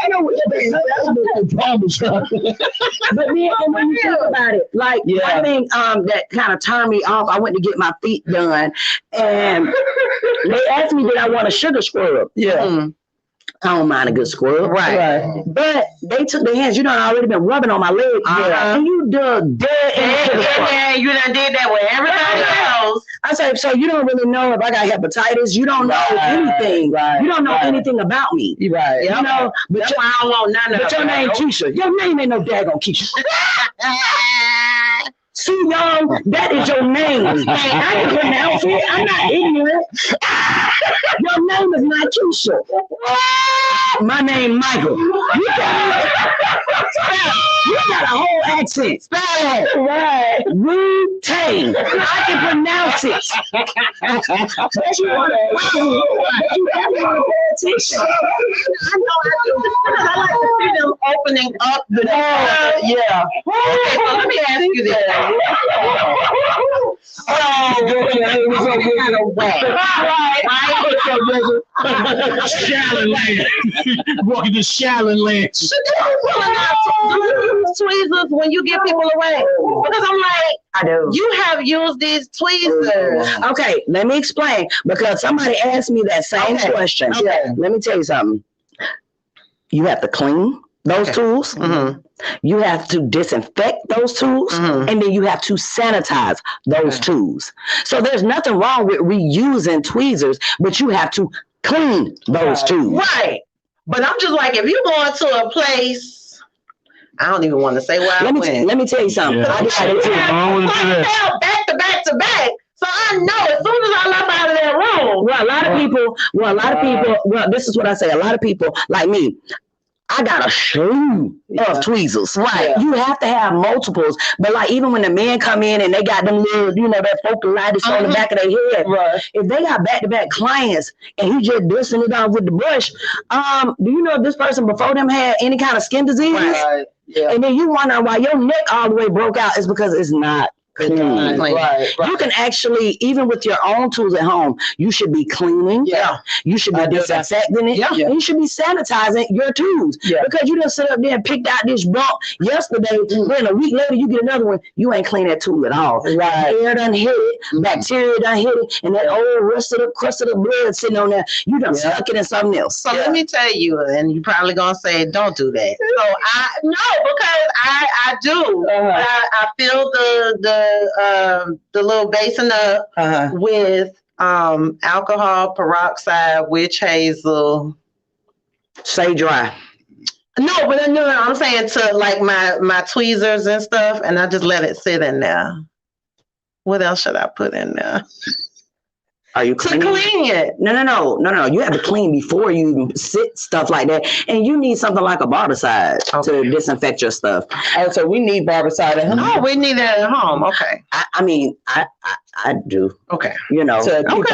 I know what that's problems. But then when you think about it, one thing that kind of turned me off, I went to get my feet done, and they asked me did I want a sugar scrub. Yeah. I don't mind a good scrub. Right. But they took their hands. You done already been rubbing on my leg. And you dug dead into the front. Yeah, you done did that with everybody else. I say, so you don't really know if I got hepatitis. You don't know anything. Right. You don't know anything about me. Right. You know, but I don't want none of it. But your name Keisha. Your name ain't no daggone Keisha. See, y'all, that is your name. I can pronounce it. I'm not ignorant. Your name is not Keisha. My name Michael. You got a whole accent. Spell it. Right. Wu-Tang. I can pronounce it. But you want to pay attention. I know I do. I like to see them opening up the door. Yeah. Okay, so let me ask you this. kind of way. Shallon walking to Shallon land. Tweezers when you get people away, because I'm like, I do. You have used these tweezers. Okay, let me explain, because somebody asked me that same question. Okay. Let me tell you something. You have to clean those tools. You have to disinfect those tools, and then you have to sanitize those tools. So there's nothing wrong with reusing tweezers, but you have to clean those tools. Right. But I'm just like, if you're going to a place, I don't even want to say where I went. Let me tell you something. Yeah. I decided to back to back to back. So I know as soon as I left out of that room. Well, a lot of people, this is what I say. A lot of people like me, I got a slew of tweezers. Right. You have to have multiples. But like even when the men come in and they got them little, that focalitis on the back of their head. Right. If they got back-to-back clients and he just dusting it off with the brush, do you know if this person before them had any kind of skin disease? Right. Yeah. And then you wonder why your neck all the way broke out is because it's not clean. Right. You can actually, even with your own tools at home, you should be cleaning. Yeah. You should be disinfecting it. Yeah. And you should be sanitizing your tools. Yeah. Because you done sit up there and picked out this bump yesterday, then a week later you get another one. You ain't clean that tool at all. Right. Air done hit it, bacteria done hit it, and that old rusted up crust of the blood sitting on there, you done stuck it in something else. So let me tell you, and you probably gonna say, don't do that. So because I do. I fill the little basin up with alcohol, peroxide, witch hazel, stay dry. No, I'm saying to like my tweezers and stuff, and I just let it sit in there. What else should I put in there? Are you cleaning? To clean it? No. You have to clean before you sit stuff like that, and you need something like a barbicide to disinfect your stuff. Oh, so we need barbicide at home. Oh, we need that at home. Okay. I do. Okay. To keep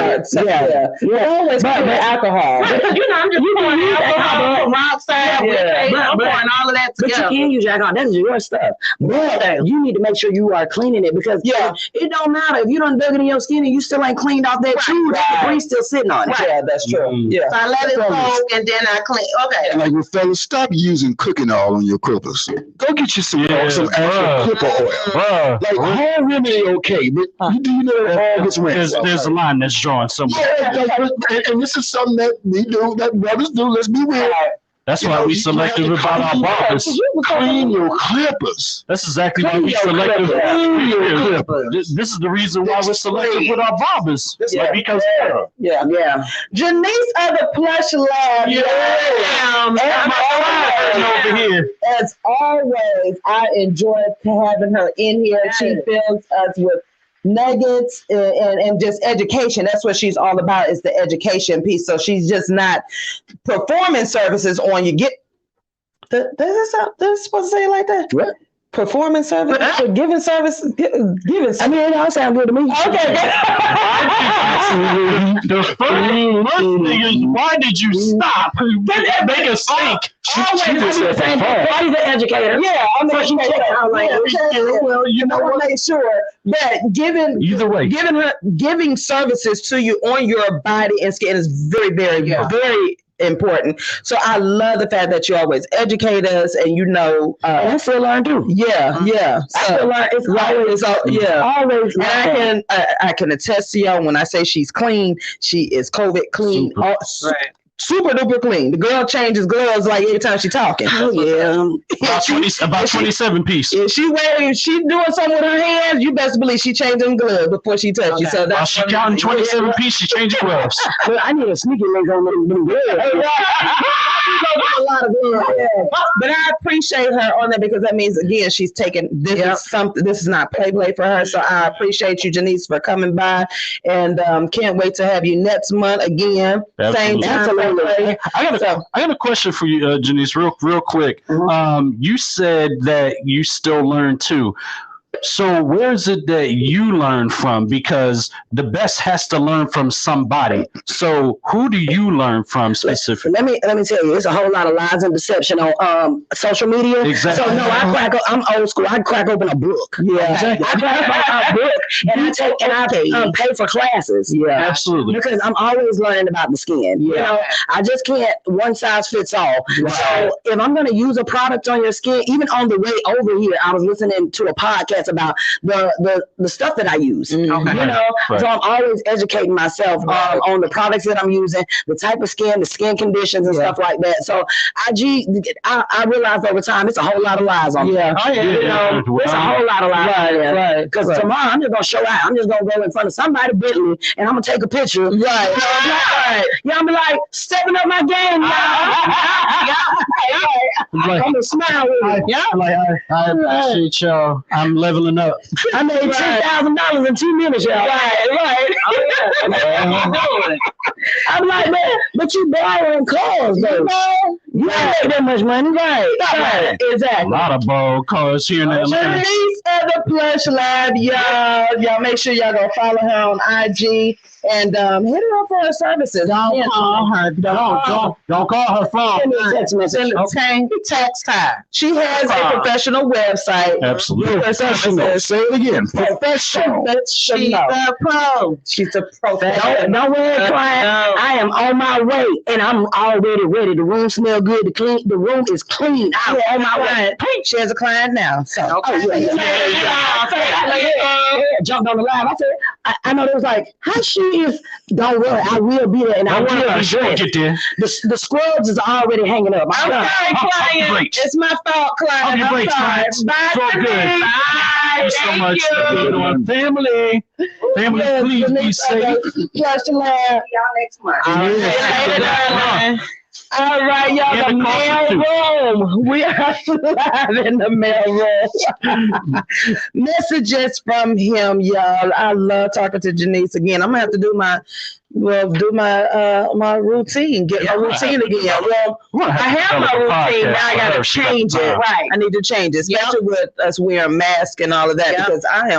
always put alcohol. Right, I'm just pouring alcohol, peroxide, I'm pouring all of that together. But you can use alcohol. That is your stuff. But you need to make sure you are cleaning it, because it don't matter if you done dug it in your skin and you still ain't cleaned off that tube. That debris still sitting on it. Right. Yeah, that's true. Yeah. So I let it soak and then I clean. Okay. Like, well, fellas, stop using cooking oil on your clippers. Go get you some actual clipper oil. Like home remedy, okay, but you know all gets rinsed. There's a line that's drawn somewhere. And this is something that we do, that brothers do. Let's be real. That's why we selective about our barbers. Clean your clippers. That's exactly why we selective. This is the reason why we're selective with our barbers. Because Janice of the Plush Lab. Over here. As always, I enjoy having her in here. She fills us with nuggets and just education. That's what she's all about, is the education piece. So she's just not performing services on you. This supposed to say it like that? What? Performing service, giving service, giving. I mean, it all sounds good to me. Okay. The first thing is, why did you stop? Make us think. She's an educator. Yeah, I'm an educator. Well, you know what? Make sure that giving services to you on your body and skin is very, very, very important. So I love the fact that you always educate us, and I still learn too. Yeah. I still learn. It's always always. And I can attest to y'all when I say she's clean. She is COVID clean. Super duper clean. The girl changes gloves like every time she's talking. Oh yeah, about 27 piece. If she doing something with her hands, you best believe she changing gloves before she touches you. So while she counting 27 piece, she changing gloves. Well, I need a sneaky link on them gloves. A lot of gloves. But I appreciate her on that, because that means, again, she's taking this is something. This is not play for her. So I appreciate you, Janice, for coming by, and can't wait to have you next month again. Absolutely. Same time. I got a question for you, Janice, real quick. You said that you still learn too. So where is it that you learn from? Because the best has to learn from somebody. So who do you learn from specifically? Let me tell you, it's a whole lot of lies and deception on social media. Exactly. So no, I'm old school. I crack open a book. Yeah. Exactly. I crack open a book and I pay for classes. Yeah. Absolutely. Because I'm always learning about the skin. Yeah. You know, I just can't one size fits all. Right. So if I'm gonna use a product on your skin, even on the way over here, I was listening to a podcast about the stuff that I use. Okay. You know, so I'm always educating myself on the products that I'm using, the type of skin, the skin conditions and stuff like that. So I realized over time it's a whole lot of lies on there. You know, it's a whole lot of lies. Right. Because tomorrow I'm just gonna show out. I'm just gonna go in front of somebody Bentley and I'm gonna take a picture. Right. Yeah, I'm like stepping up my game, y'all. I'm gonna smile with you. I appreciate y'all. I'm leveling up. I made $10,000 in 2 minutes, y'all. Right. I'm like, man, but you borrowing cars, though. You ain't make that much money, right? Exactly. A lot of borrowed cars here in Atlanta. Janice at the Plush Lab, y'all make sure y'all go follow her on IG and hit her up for her services. Don't call her. Don't call her phone. Send me a text message. Okay, text her. She has a professional website. Absolutely. Professional. Say it again. Professional. She's a pro. She's a professional. Don't worry, client. I am on my way, and I'm already ready. The room smells good. The room is clean. I'm on my way. She has a client now. So jumped on the live. I said, I know they was like, how she is. Don't worry, I will be there, and I will be dressed. The scrubs is already hanging up. I'm sorry, client. It's my fault, client. I'm sorry. Bye. So good. Thank you so much. Family, please be safe. Plush Lab. Y'all next month. All right, y'all, the mail room. We are live in the mail room. Messages from him, y'all. I love talking to Janice again. I'm gonna have to do my my routine, get my routine again. Well, I have my routine now. I gotta change it. Right, I need to change it, especially with us wearing masks and all of that, because I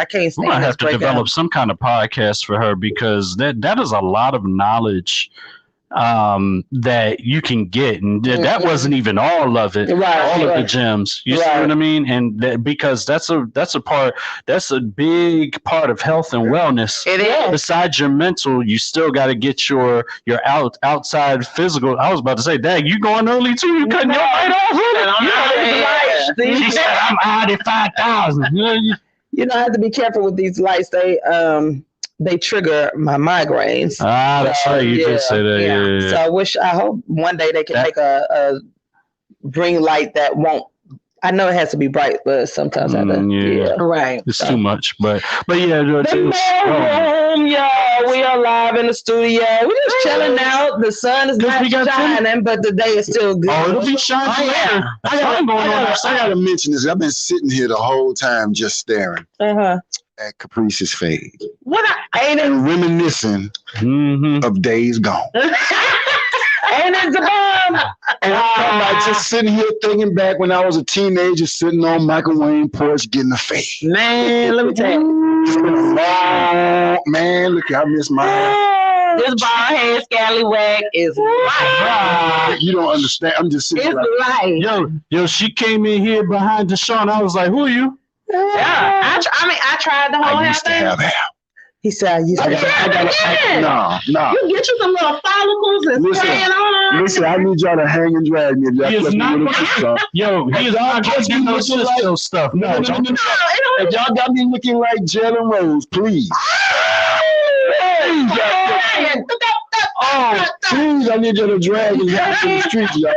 can't stand. We might have to develop some kind of podcast for her, because that is a lot of knowledge that you can get, and that wasn't even all of it, all of the gems. You see what I mean? And because that's a big part of health and wellness. It is. Besides your mental, you still got to get your outside physical. I was about to say, Dad, you going early too? You cutting your light off? She said, I'm out at 5,000. You know, I have to be careful with these lights. They trigger my migraines. That's right. You did say that. Yeah. So I hope one day they can make a green light that won't. I know it has to be bright, but sometimes I have to. Right. It's too much, but yeah. The mail room, y'all. We are live in the studio. We're just chilling out. The sun is not shining, but the day is still good. Oh, it'll be shining. I gotta mention this. I've been sitting here the whole time just staring at Caprice's fade. And reminiscing of days gone. Ain't it the bomb? And I'm like just sitting here thinking back when I was a teenager, sitting on Michael Wayne porch getting a fade. Man, let me tell you. It's been a long, man, look, I miss mine. This bald head scallywag is right. You don't understand. I'm just sitting right. Yo, she came in here behind TaShon. I was like, who are you? Yeah, I tried the whole thing. He said, I used to have No. You get you some little follicles and staying on. Listen, I need y'all to hang and drag me. Yo, he's not going to do no sister stuff. No. If y'all got me looking like Jalen Rose, please. Please, I need you to drag me out to the streets, y'all.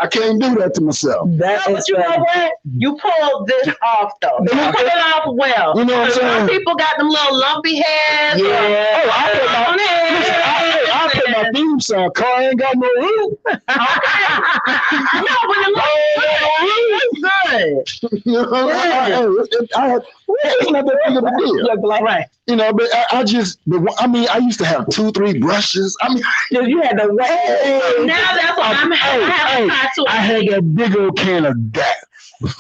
I can't do that to myself. But you know what? You pulled this off, though. You pulled it off well. You know what I'm saying? Some people got them little lumpy heads. Yeah. I put my theme song. Car ain't got no roof. No, but the roof is good. You know, it's not that big of a deal. Right. You know, but I used to have 2-3 brushes. I mean, you had the way. Now that's what I'm having. I had that big old can of that The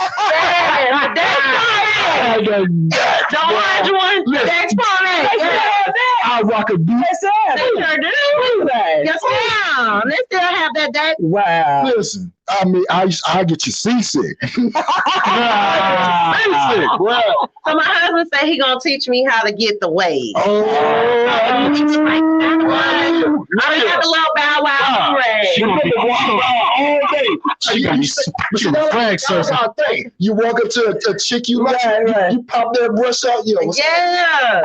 orange one. That's fine. I rock a beat. They sure do. Yes, ma'am. They still have that. Wow. Listen, I mean, I get you seasick. So my husband said he gonna teach me how to get the wave. Oh, I got the little bow wow parade. she gonna be all day. She gonna be flag surfing. You walk up to a chick you like, you pop that brush out, yo. Yeah.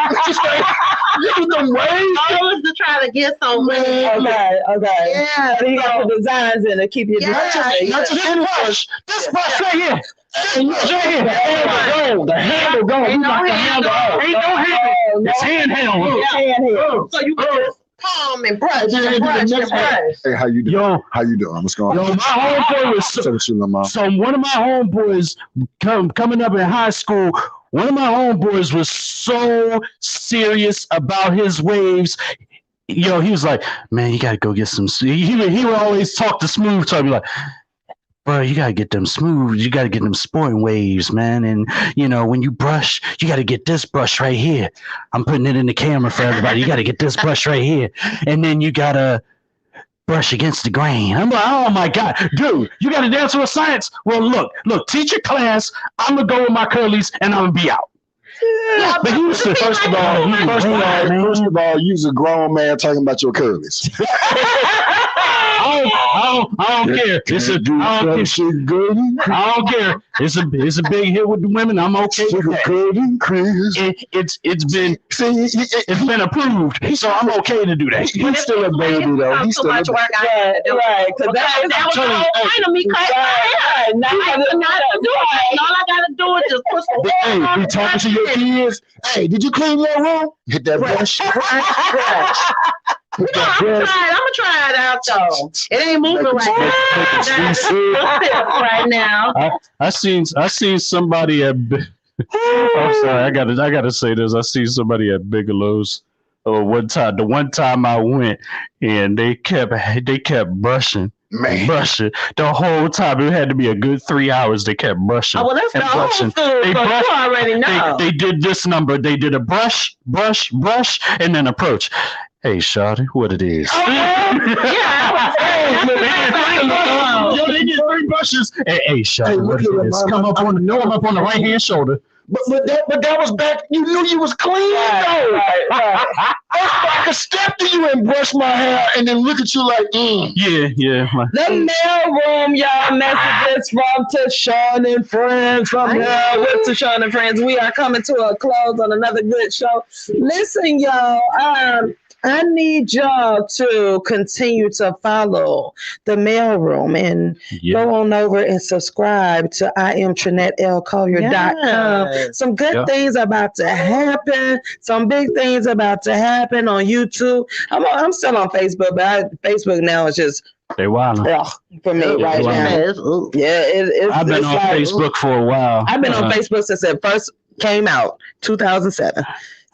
You them waves. I was to try to get some waves. Okay. Yeah. So you got the designs in to keep your Not just any brush. This brush right here. The handle gone. Ain't no handle. Ain't no handle. It's handheld. So you can just palm and brush and brush. Hey, how you doing? Yo. How you doing? What's going on? Yo, my homeboy was so one of my homeboys coming up in high school. One of my homeboys was so serious about his waves. Yo, he was like, man, you gotta go get some. He would always talk to Smooth, so I'd be like, bro, you gotta get them smooth. You gotta get them sporting waves, man. And you know, when you brush, you gotta get this brush right here. I'm putting it in the camera for everybody. You gotta get this brush right here, and then you gotta brush against the grain. I'm like, oh my god, dude, you gotta dance with science. Well, look, teach your class. I'm gonna go with my curlies, and I'm gonna be out. Yeah, but you should, first of all, you's a grown man talking about your curlies. I don't care. I don't care. It's a big hit with the women. I'm okay with that. It's been approved, so I'm okay to do that. He's still a baby though. He's still much work I had to do. Right, because that was the whole point of me cutting my hair. Now I do it. All I gotta do is just put some water on. Hey, be talking to your kids. Hey, did you clean your room? Hit that brush. I'm gonna try it out though. It ain't moving right now. I seen somebody at. I'm sorry, I gotta say this. I seen somebody at Bigelow's. The one time I went, and they kept brushing. Man. Brushing the whole time. It had to be a good 3 hours. They kept brushing. Oh, well, that's the brushing. They brushed, you already know. They did this number. They did a brush, and then approach. Hey, shawty, what it is? Oh, yeah. They did 3 brushes. Hey, shawty, what it is? Come up on the right hand shoulder. But that was back. You knew you was clean though. Right. I could step to you and brush my hair and then look at you like, Yeah. The mail room, y'all. Messages from TaShon and Friends. From here with TaShon and Friends. We are coming to a close on another good show. Listen, y'all. I need y'all to continue to follow the mailroom and go on over and subscribe to IamTrinetteLCollier.com. Some good things about to happen. Some big things about to happen on YouTube. I'm still on Facebook, but Facebook now is just they wild for me right now. Yeah, I've been on Facebook for a while. I've been on Facebook since it first came out, 2007.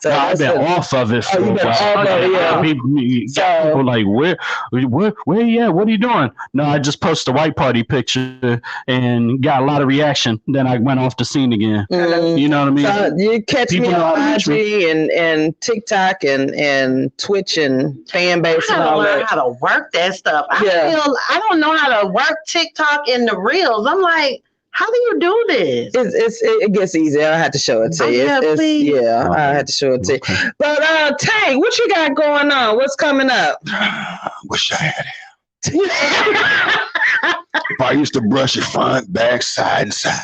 So I've been off of it for a while. People like, where you at? What are you doing? No, I just posted a white party picture and got a lot of reaction. Then I went off the scene again. You know what I mean? So you catch me on IG and TikTok and Twitch and fan base and all that. I don't know how to work that stuff. I don't know how to work TikTok and the reels. I'm like, how do you do this? It gets easier. I had to show it to you. I had to show it to you. But Tank, what you got going on? What's coming up? Wish I had it. If I used to brush it front, back, side, and side.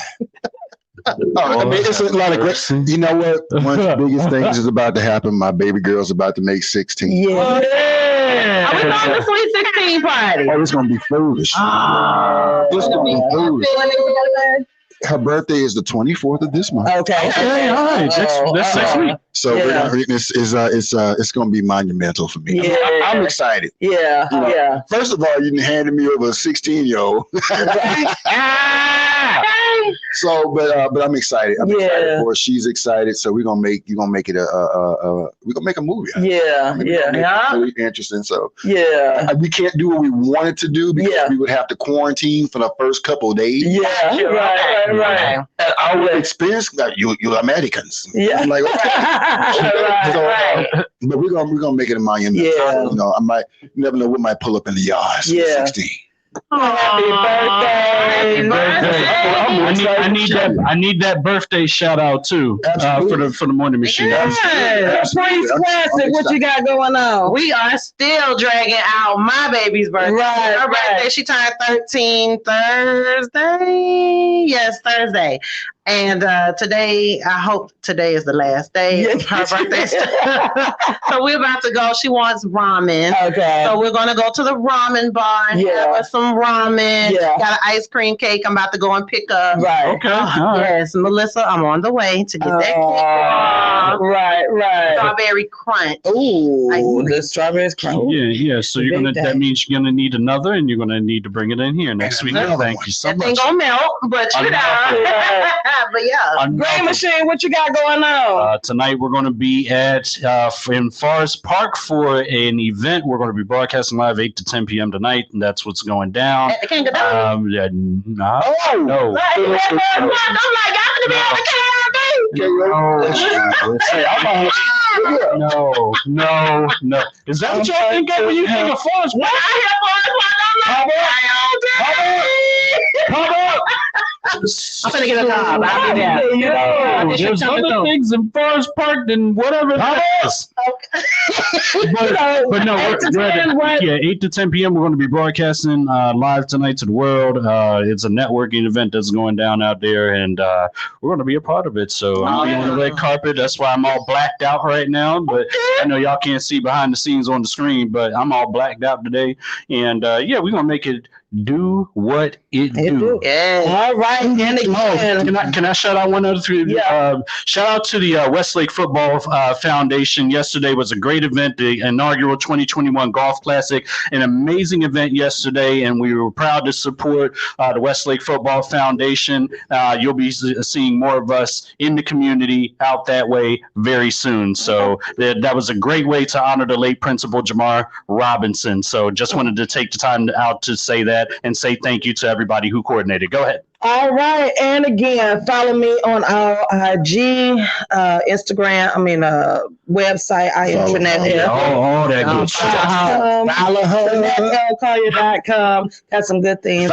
I mean, it's a lot of great. You know what? One of the biggest things is about to happen. My baby girl's about to make 16. Yeah. Are we going to sweet 16 party? Oh, it's gonna be foolish. It's gonna be foolish. Her birthday is the 24th of this month. Okay. All right. That's next week. So it's gonna be monumental for me. Yeah. I'm excited. Yeah. First of all, you handed me over a 16-year-old. So, but I'm excited. I'm excited for her. She's excited. So you're gonna make it we're gonna make a movie. Really interesting. So we can't do what we wanted to do because we would have to quarantine for the first couple of days. Right. At our expense, you Americans. Yeah. I'm like, okay. But we're gonna make it in Miami. You know, I might never know what might pull up in the yard. 16. Happy birthday! I need that birthday shout out too for the morning machine. Prince Classic, what you got going on? We are still dragging out my baby's birthday. Her birthday, she turned 13 Thursday. Yes, Thursday. And today, I hope today is the last day of her birthday. So we're about to go. She wants ramen. Okay. So we're going to go to the ramen bar and have us some ramen. Got an ice cream cake I'm about to go and pick up. Right. Okay. Yes, Melissa, I'm on the way to get that cake. Right. Strawberry crunch. Ooh, the strawberry crunch. Yeah. So that means you're gonna need another, and you're gonna need to bring it in here next week. Thank you so much. That thing gonna melt, but you know. But Green Machine, what you got going on? Tonight we're going to be at in Forest Park for an event. We're going to be broadcasting live 8 to 10 p.m. tonight, and that's what's going down. At the King of Donuts? No. I'm like, y'all gonna be at the No. Is that what y'all think of when you think of Forest Park? Come on. I'm gonna get a job. I'll be there. There's other things in Forest Park than whatever that is. But no, we're 8 to 10 p.m. We're going to be broadcasting live tonight to the world. It's a networking event that's going down out there, and we're going to be a part of it. So I'm on the red carpet. That's why I'm all blacked out right now. But I know y'all can't see behind the scenes on the screen, but I'm all blacked out today. And we're going to make it do what it do. Yeah. All right. And again, can I shout out one other thing? Shout out to the Westlake Football Foundation. Yesterday was a great event, the inaugural 2021 Golf Classic, an amazing event yesterday, and we were proud to support the Westlake Football Foundation. You'll be seeing more of us in the community out that way very soon. So that was a great way to honor the late Principal Jamar Robinson. So just wanted to take the time out to say that and say thank you to everybody who coordinated. Go ahead. All right. And again, follow me on our IG, Instagram, website, all that good stuff. Follow her. Got some good things.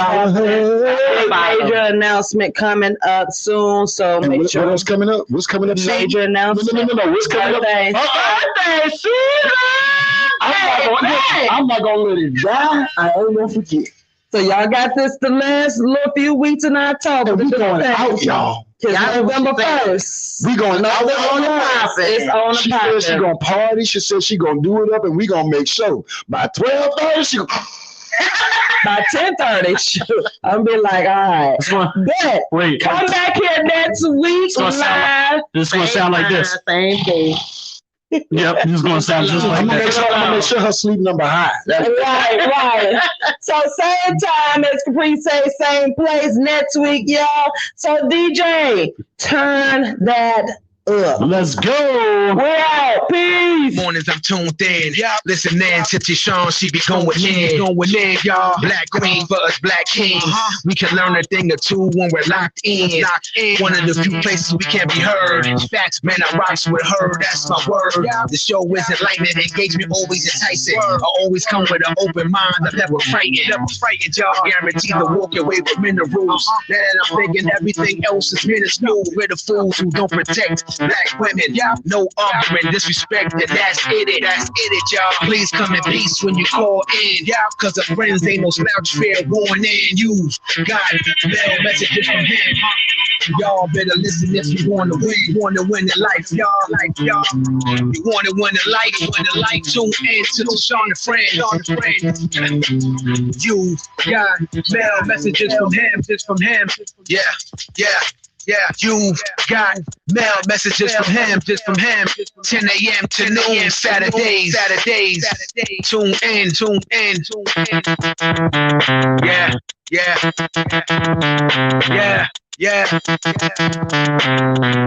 Major announcement coming up soon. So make sure. What's coming up? What's coming up? Major announcement. No. What's coming up? I'm not gonna let it die. I ain't gonna forget. So y'all got this the last little few weeks in October. We going out, y'all. November 1st. We going out on the poppin'. It's on the poppin'. She said she gonna party. She said she gonna do it up, and we gonna make sure by 12:30 she. By 10:30, I'm be like, all right. Wait. Come back here next week. This is gonna sound like this. Same thing. Yep, this is gonna sound just like that. I'm gonna make sure her sleep number high. Right. So same time as Capri say, same place next week, y'all. So DJ, turn that up. Let's go. We're out. Peace. Mornings I'm tuned in. Listen in to TaShon, she be going in, y'all. Black queen for us black kings. We can learn a thing or two when we're locked in. One of the few places we can't be heard. Facts, man, I rocks with her. That's my word. The show is enlightening, engagement always enticing. I always come with an open mind. I'm never frightened, y'all. Guaranteed to walk away with minerals. Then I'm thinking everything else is minuscule. We're the fools who don't protect black women, no argument, disrespect, and that's it, y'all. Please come in peace when you call in, cause the friends ain't no slouch fair warning. You got mail messages from him. Y'all better listen if you want to win in life, y'all. You want to win in life, tune in to TaShon the friend. You got mail messages from him, Yeah, you got mail messages from him, 10 a.m. to noon, Saturdays. Tune in. Yeah. Yeah.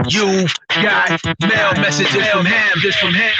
You've got mail messages from him.